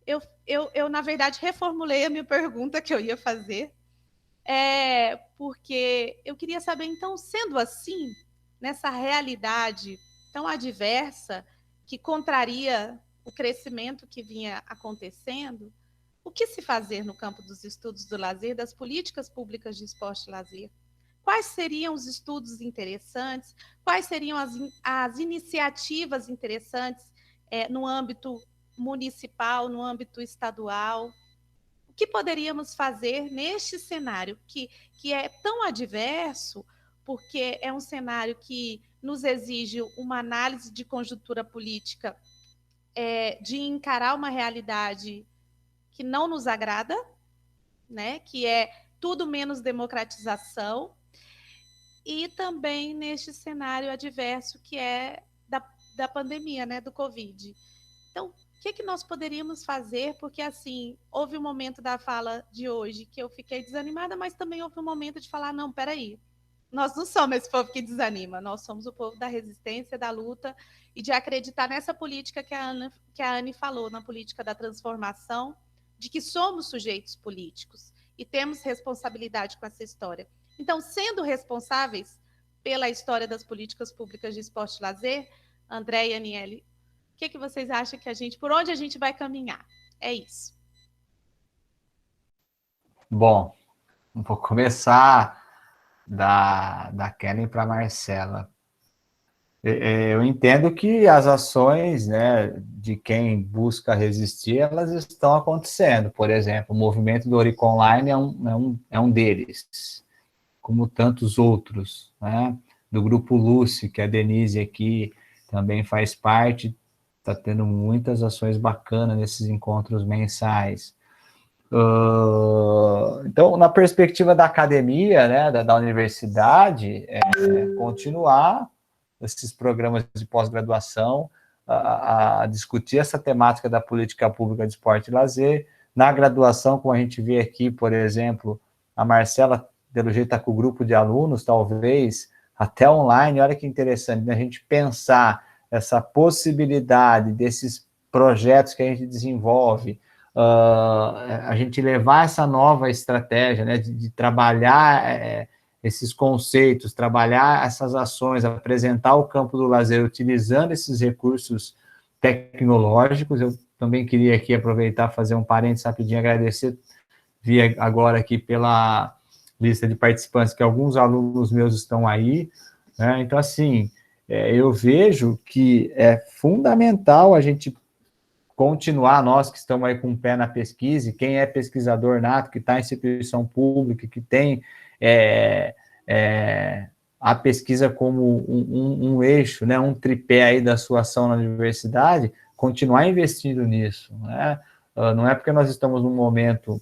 eu na verdade, reformulei a minha pergunta que eu ia fazer, porque eu queria saber, então, sendo assim, nessa realidade tão adversa, que contraria o crescimento que vinha acontecendo, o que se fazer no campo dos estudos do lazer, das políticas públicas de esporte e lazer? Quais seriam os estudos interessantes? Quais seriam as iniciativas interessantes no âmbito municipal, no âmbito estadual? O que poderíamos fazer neste cenário que é tão adverso, porque é um cenário que nos exige uma análise de conjuntura política, de encarar uma realidade que não nos agrada, né? Que é tudo menos democratização, e também neste cenário adverso que é da pandemia, né? Do Covid. Então, o que nós poderíamos fazer? Porque, assim, houve um momento da fala de hoje que eu fiquei desanimada, mas também houve um momento de falar, não, peraí, nós não somos esse povo que desanima, nós somos o povo da resistência, da luta e de acreditar nessa política que a Anne falou, na política da transformação, de que somos sujeitos políticos e temos responsabilidade com essa história. Então, sendo responsáveis pela história das políticas públicas de esporte e lazer, André e Aniele, o que vocês acham que por onde a gente vai caminhar? É isso. Bom, vou começar da Kellen para a Marcela. Eu entendo que as ações, né, de quem busca resistir, elas estão acontecendo. Por exemplo, o movimento do Oric Online é um deles, como tantos outros, né? Do Grupo Lúcio, que a Denise aqui também faz parte, está tendo muitas ações bacanas nesses encontros mensais. Então, na perspectiva da academia, né, da universidade, continuar esses programas de pós-graduação, a discutir essa temática da política pública de esporte e lazer. Na graduação, como a gente vê aqui, por exemplo, a Marcela, pelo jeito, está com o grupo de alunos, talvez, até online. Olha que interessante, né? A gente pensar essa possibilidade desses projetos que a gente desenvolve, a gente levar essa nova estratégia, né, de trabalhar esses conceitos, trabalhar essas ações, apresentar o campo do lazer utilizando esses recursos tecnológicos. Eu também queria aqui aproveitar, fazer um parênteses rapidinho, agradecer, vi agora aqui pela lista de participantes que alguns alunos meus estão aí, né? Então, assim, eu vejo que é fundamental a gente continuar, nós que estamos aí com o pé na pesquisa, e quem é pesquisador nato, que está em instituição pública, que tem a pesquisa como um eixo, né, um tripé aí da sua ação na universidade, continuar investindo nisso, né? Não é porque nós estamos num momento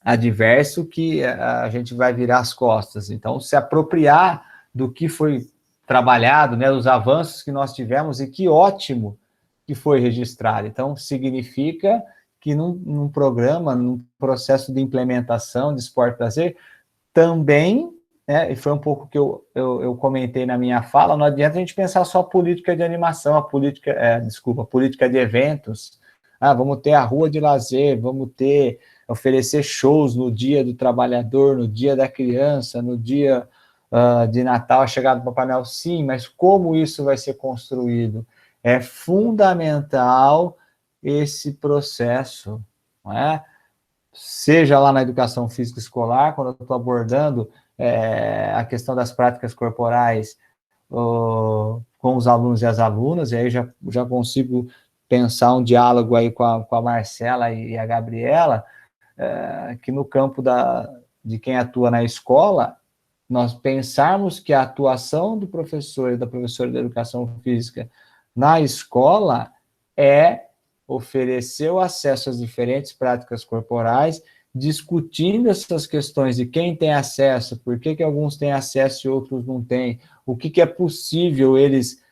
adverso que a gente vai virar as costas. Então, se apropriar do que foi trabalhado, né, dos avanços que nós tivemos, e que ótimo que foi registrado. Então, significa que num programa, num processo de implementação de esporte e lazer, também, e foi um pouco que eu comentei na minha fala, não adianta a gente pensar só a política de animação, a política de eventos. Vamos ter a rua de lazer, vamos oferecer shows no dia do trabalhador, no dia da criança, no dia de Natal, a chegada do Papai Noel, sim, mas como isso vai ser construído? É fundamental esse processo, não é? Seja lá na educação física escolar, quando eu estou abordando a questão das práticas corporais com os alunos e as alunas, e aí já consigo pensar um diálogo aí com a Marcela e a Gabriela, que no campo de quem atua na escola, nós pensarmos que a atuação do professor e da professora de educação física na escola é oferecer o acesso às diferentes práticas corporais, discutindo essas questões de quem tem acesso, por que alguns têm acesso e outros não têm, o que é possível eles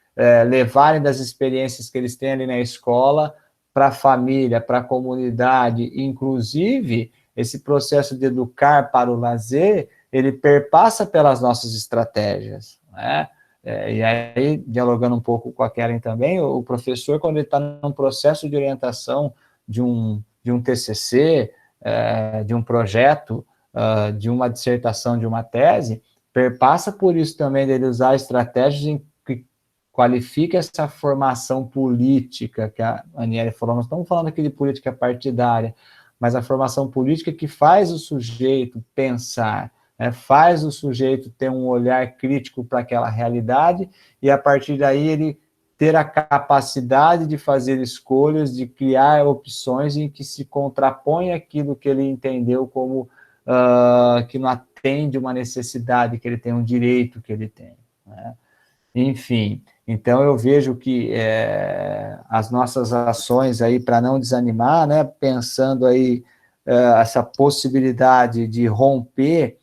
levarem das experiências que eles têm ali na escola para a família, para a comunidade. Inclusive, esse processo de educar para o lazer, ele perpassa pelas nossas estratégias, né? E aí, dialogando um pouco com a Kellen também, o professor, quando ele está num processo de orientação de um TCC, de um projeto, de uma dissertação, de uma tese, perpassa por isso também dele usar estratégias que qualifica essa formação política que a Aniele falou. Nós estamos falando aqui de política partidária, mas a formação política que faz o sujeito pensar, faz o sujeito ter um olhar crítico para aquela realidade, e a partir daí ele ter a capacidade de fazer escolhas, de criar opções em que se contrapõe aquilo que ele entendeu como que não atende uma necessidade que ele tem, um direito que ele tem, né? Enfim, então eu vejo que as nossas ações aí, para não desanimar, né, pensando aí essa possibilidade de romper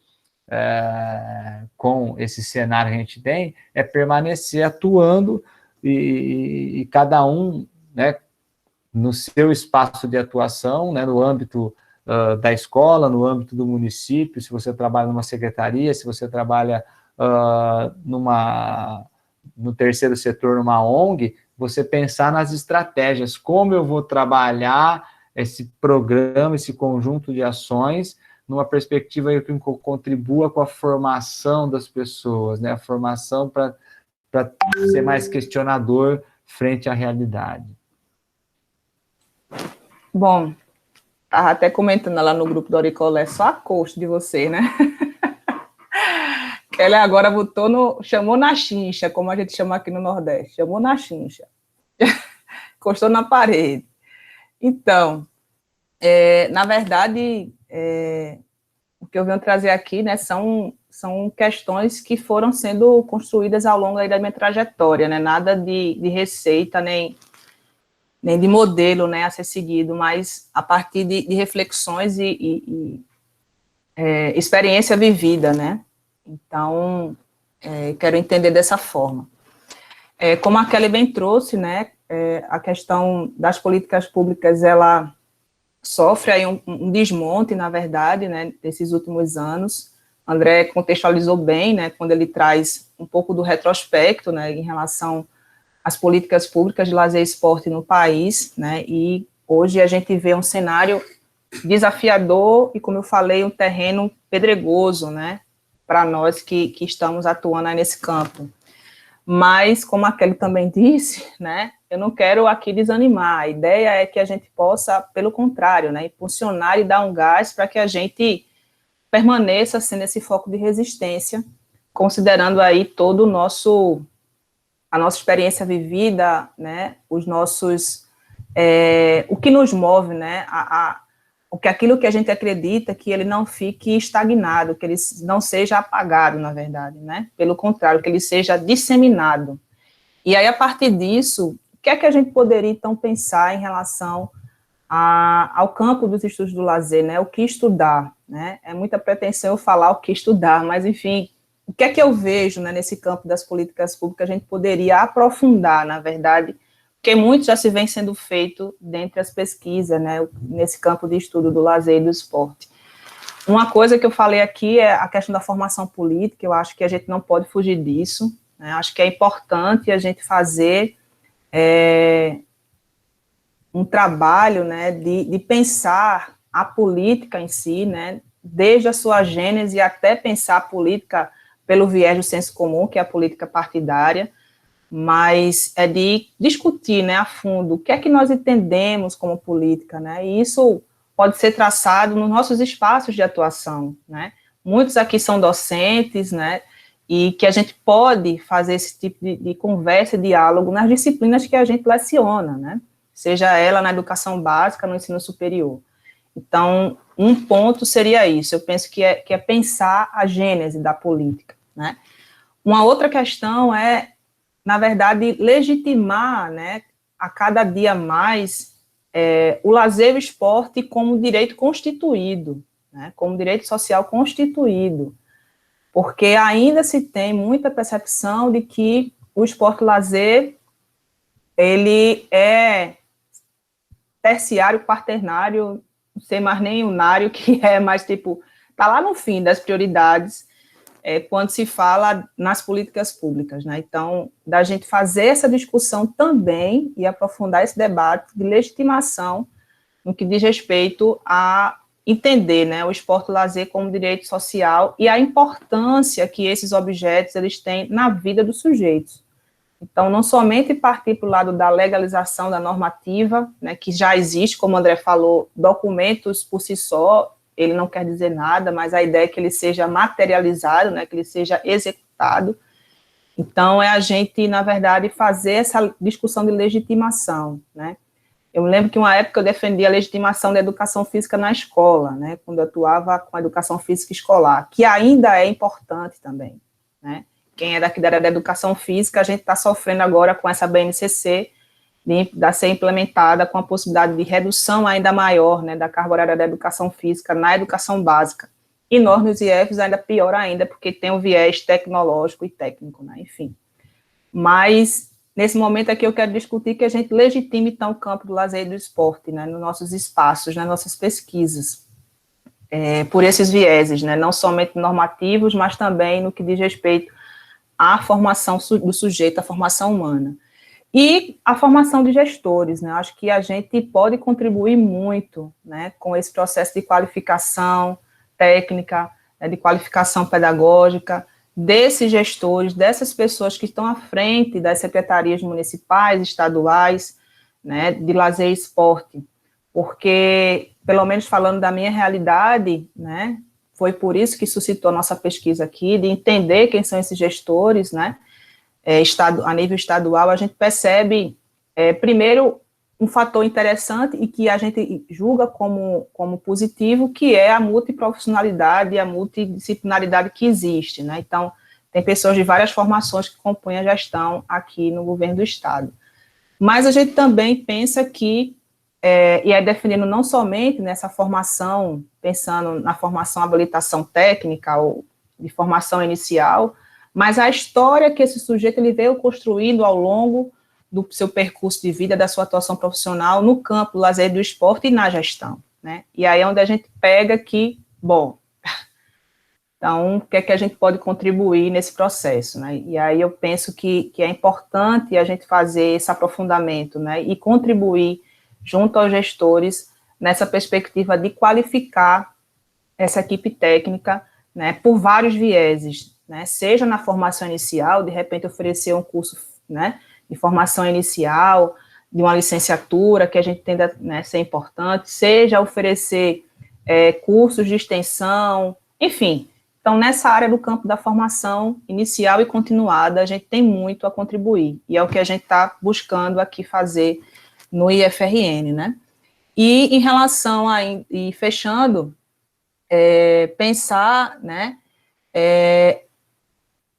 com esse cenário que a gente tem, é permanecer atuando e cada um, né, no seu espaço de atuação, né, no âmbito da escola, no âmbito do município, se você trabalha numa secretaria, se você trabalha no terceiro setor, numa ONG, você pensar nas estratégias, como eu vou trabalhar esse programa, esse conjunto de ações, numa perspectiva que contribua com a formação das pessoas, né? A formação para ser mais questionador frente à realidade. Bom, estava até comentando lá no grupo do Auricolé, só a coxa de você, né? Ela agora chamou na chincha, como a gente chama aqui no Nordeste, chamou na chincha, encostou na parede. Então, na verdade, o que eu venho trazer aqui, né, são questões que foram sendo construídas ao longo aí da minha trajetória, né, nada de receita, nem de modelo, né, a ser seguido, mas a partir de reflexões e experiência vivida, né. Então, quero entender dessa forma. Como a Kelly bem trouxe, né, a questão das políticas públicas, ela sofre aí um desmonte, na verdade, né, nesses últimos anos. André contextualizou bem, né, quando ele traz um pouco do retrospecto, né, em relação às políticas públicas de lazer e esporte no país, né, e hoje a gente vê um cenário desafiador e, como eu falei, um terreno pedregoso, né, para nós que estamos atuando aí nesse campo. Mas, como a Kelly também disse, né, eu não quero aqui desanimar, a ideia é que a gente possa, pelo contrário, né, impulsionar e dar um gás para que a gente permaneça sendo esse foco de resistência, considerando aí todo a nossa experiência vivida, né, os nossos, o que nos move, né, aquilo que a gente acredita, que ele não fique estagnado, que ele não seja apagado, na verdade, né, pelo contrário, que ele seja disseminado. E aí, a partir disso, o que é que a gente poderia, então, pensar em relação ao campo dos estudos do lazer, né, o que estudar, né, é muita pretensão eu falar o que estudar, mas, enfim, o que é que eu vejo, né, nesse campo das políticas públicas, a gente poderia aprofundar, na verdade, porque muito já se vem sendo feito dentre as pesquisas, né, nesse campo de estudo do lazer e do esporte. Uma coisa que eu falei aqui é a questão da formação política, eu acho que a gente não pode fugir disso, né, acho que é importante a gente fazer um trabalho, né, de pensar a política em si, né, desde a sua gênese até pensar a política pelo viés do senso comum, que é a política partidária, mas é de discutir, né, a fundo o que é que nós entendemos como política, né, e isso pode ser traçado nos nossos espaços de atuação, né, muitos aqui são docentes, né, e que a gente pode fazer esse tipo de conversa e diálogo nas disciplinas que a gente leciona, né, seja ela na educação básica, no ensino superior. Então, um ponto seria isso, eu penso que é pensar a gênese da política, né. Uma outra questão é, na verdade, legitimar, né, a cada dia mais o lazer e o esporte como direito constituído, né, como direito social constituído, porque ainda se tem muita percepção de que o esporte e o lazer, ele é terciário, quaternário, não sei mais nem unário, que é mais tipo, tá lá no fim das prioridades, quando se fala nas políticas públicas, né? Então, da gente fazer essa discussão também e aprofundar esse debate de legitimação no que diz respeito a entender, né, o esporte e o lazer como direito social e a importância que esses objetos eles têm na vida dos sujeitos. Então, não somente partir para o lado da legalização da normativa, né, que já existe, como o André falou, documentos por si só, ele não quer dizer nada, mas a ideia é que ele seja materializado, né, que ele seja executado. Então, é a gente, na verdade, fazer essa discussão de legitimação, né. Eu me lembro que uma época eu defendia a legitimação da educação física na escola, né, quando eu atuava com a educação física escolar, que ainda é importante também, né. Quem é daqui da área da educação física, a gente está sofrendo agora com essa BNCC, de ser implementada com a possibilidade de redução ainda maior, né, da carga horária da educação física na educação básica. E nós, nos IEFs, ainda pior ainda, porque tem o viés tecnológico e técnico, né, enfim. Mas, nesse momento aqui, eu quero discutir que a gente legitime, então, o campo do lazer e do esporte, né, nos nossos espaços, nas nossas pesquisas, por esses vieses, né, não somente normativos, mas também no que diz respeito à formação do sujeito, à formação humana. E a formação de gestores, né? Acho que a gente pode contribuir muito, né, com esse processo de qualificação técnica, né, de qualificação pedagógica desses gestores, dessas pessoas que estão à frente das secretarias municipais, estaduais, né, de lazer e esporte, porque, pelo menos falando da minha realidade, né, foi por isso que suscitou a nossa pesquisa aqui, de entender quem são esses gestores, né, a nível estadual, a gente percebe, primeiro, um fator interessante e que a gente julga como positivo, que é a multiprofissionalidade e a multidisciplinaridade que existe, né? Então, tem pessoas de várias formações que compõem a gestão aqui no governo do estado. Mas a gente também pensa que, e é definindo não somente nessa formação, pensando na formação habilitação técnica ou de formação inicial, mas a história que esse sujeito ele veio construindo ao longo do seu percurso de vida, da sua atuação profissional no campo do lazer e do esporte e na gestão, né? E aí é onde a gente pega que, bom, então, o que é que a gente pode contribuir nesse processo, né? E aí eu penso que é importante a gente fazer esse aprofundamento, né? E contribuir junto aos gestores nessa perspectiva de qualificar essa equipe técnica, né? Por vários vieses, né, seja na formação inicial, de repente oferecer um curso, né, de formação inicial, de uma licenciatura, que a gente tenda, né, ser importante, seja oferecer cursos de extensão, enfim. Então, nessa área do campo da formação inicial e continuada, a gente tem muito a contribuir, e é o que a gente está buscando aqui fazer no IFRN, né. E em relação e fechando, pensar, né,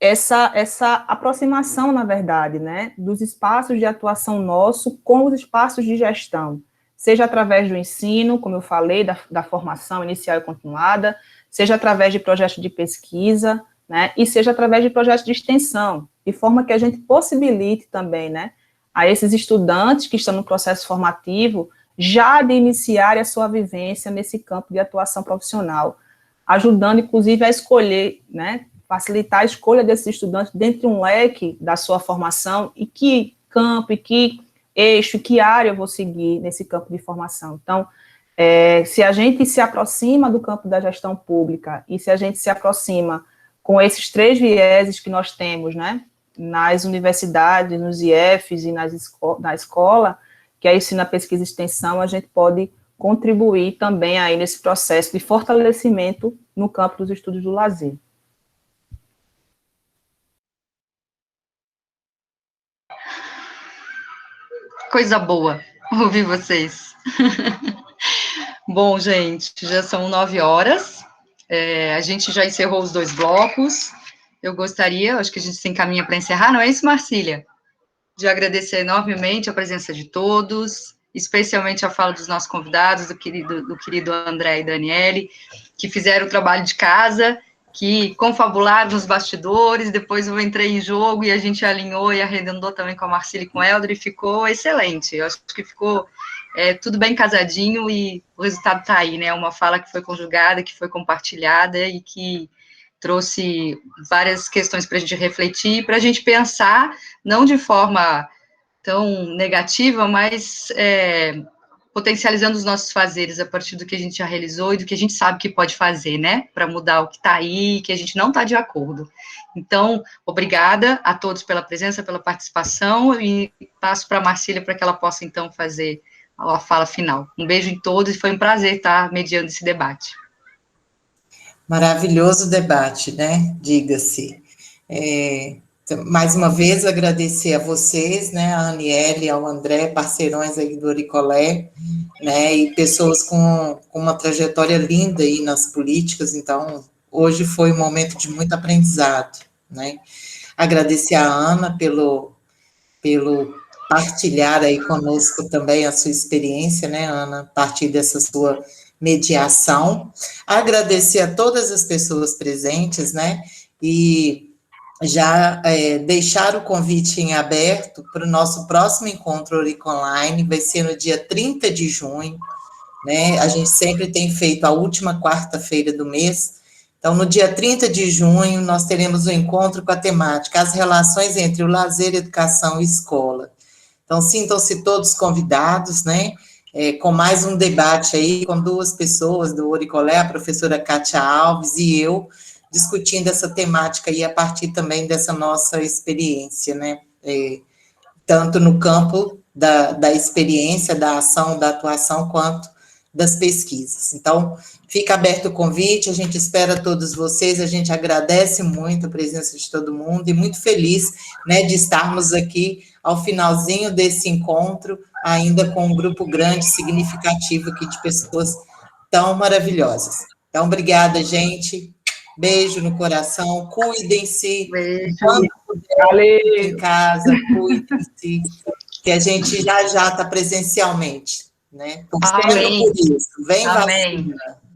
essa aproximação, na verdade, né, dos espaços de atuação nosso com os espaços de gestão, seja através do ensino, como eu falei, da formação inicial e continuada, seja através de projetos de pesquisa, né, e seja através de projetos de extensão, de forma que a gente possibilite também, né, a esses estudantes que estão no processo formativo, já de iniciar a sua vivência nesse campo de atuação profissional, ajudando, inclusive, a escolher, né, facilitar a escolha desses estudantes dentro de um leque da sua formação e que campo, e que eixo, que área eu vou seguir nesse campo de formação. Então, se a gente se aproxima do campo da gestão pública e se a gente se aproxima com esses três vieses que nós temos, né, nas universidades, nos IFs e na escola, que é ensino, pesquisa e extensão, a gente pode contribuir também aí nesse processo de fortalecimento no campo dos estudos do lazer. Coisa boa ouvir vocês. Bom, gente, já são 9 horas, a gente já encerrou os 2 blocos. Eu gostaria, acho que a gente se encaminha para encerrar, não é isso, Marcília? De agradecer enormemente a presença de todos, especialmente a fala dos nossos convidados, do querido André e Daniele, que fizeram o trabalho de casa, que confabularam nos bastidores, depois eu entrei em jogo e a gente alinhou e arredondou também com a Marcília e com o Helder, e ficou excelente. Eu acho que ficou tudo bem casadinho e o resultado está aí, né? Uma fala que foi conjugada, que foi compartilhada e que trouxe várias questões para a gente refletir, para a gente pensar, não de forma tão negativa, mas potencializando os nossos fazeres a partir do que a gente já realizou e do que a gente sabe que pode fazer, né, para mudar o que está aí, que a gente não está de acordo. Então, obrigada a todos pela presença, pela participação, e passo para a Marcília para que ela possa, então, fazer a fala final. Um beijo em todos, e foi um prazer estar mediando esse debate. Maravilhoso debate, né? Diga-se. Mais uma vez, agradecer a vocês, né? A Aniele, ao André, parceirões aí do Oricolé, né? E pessoas com uma trajetória linda aí nas políticas. Então, hoje foi um momento de muito aprendizado, né? Agradecer a Ana pelo partilhar aí conosco também a sua experiência, né, Ana? A partir dessa sua mediação, agradecer a todas as pessoas presentes, né, e já deixar o convite em aberto para o nosso próximo encontro Orico Online, vai ser no dia 30 de junho, né, a gente sempre tem feito a última quarta-feira do mês, então no dia 30 de junho nós teremos um encontro com a temática As Relações entre o Lazer, Educação e Escola. Então sintam-se todos convidados, né, com mais um debate aí, com 2 pessoas do Oricolé, a professora Kátia Alves e eu, discutindo essa temática aí a partir também dessa nossa experiência, né, tanto no campo da experiência, da ação, da atuação, quanto das pesquisas. Então, fica aberto o convite, a gente espera todos vocês, a gente agradece muito a presença de todo mundo e muito feliz, né, de estarmos aqui ao finalzinho desse encontro, ainda com um grupo grande, significativo aqui de pessoas tão maravilhosas. Então, obrigada, gente. Beijo no coração, cuidem-se. Quando puder, em casa, cuidem-se, que a gente já está presencialmente, né? Amém. Por isso. Vem Amém. vacina.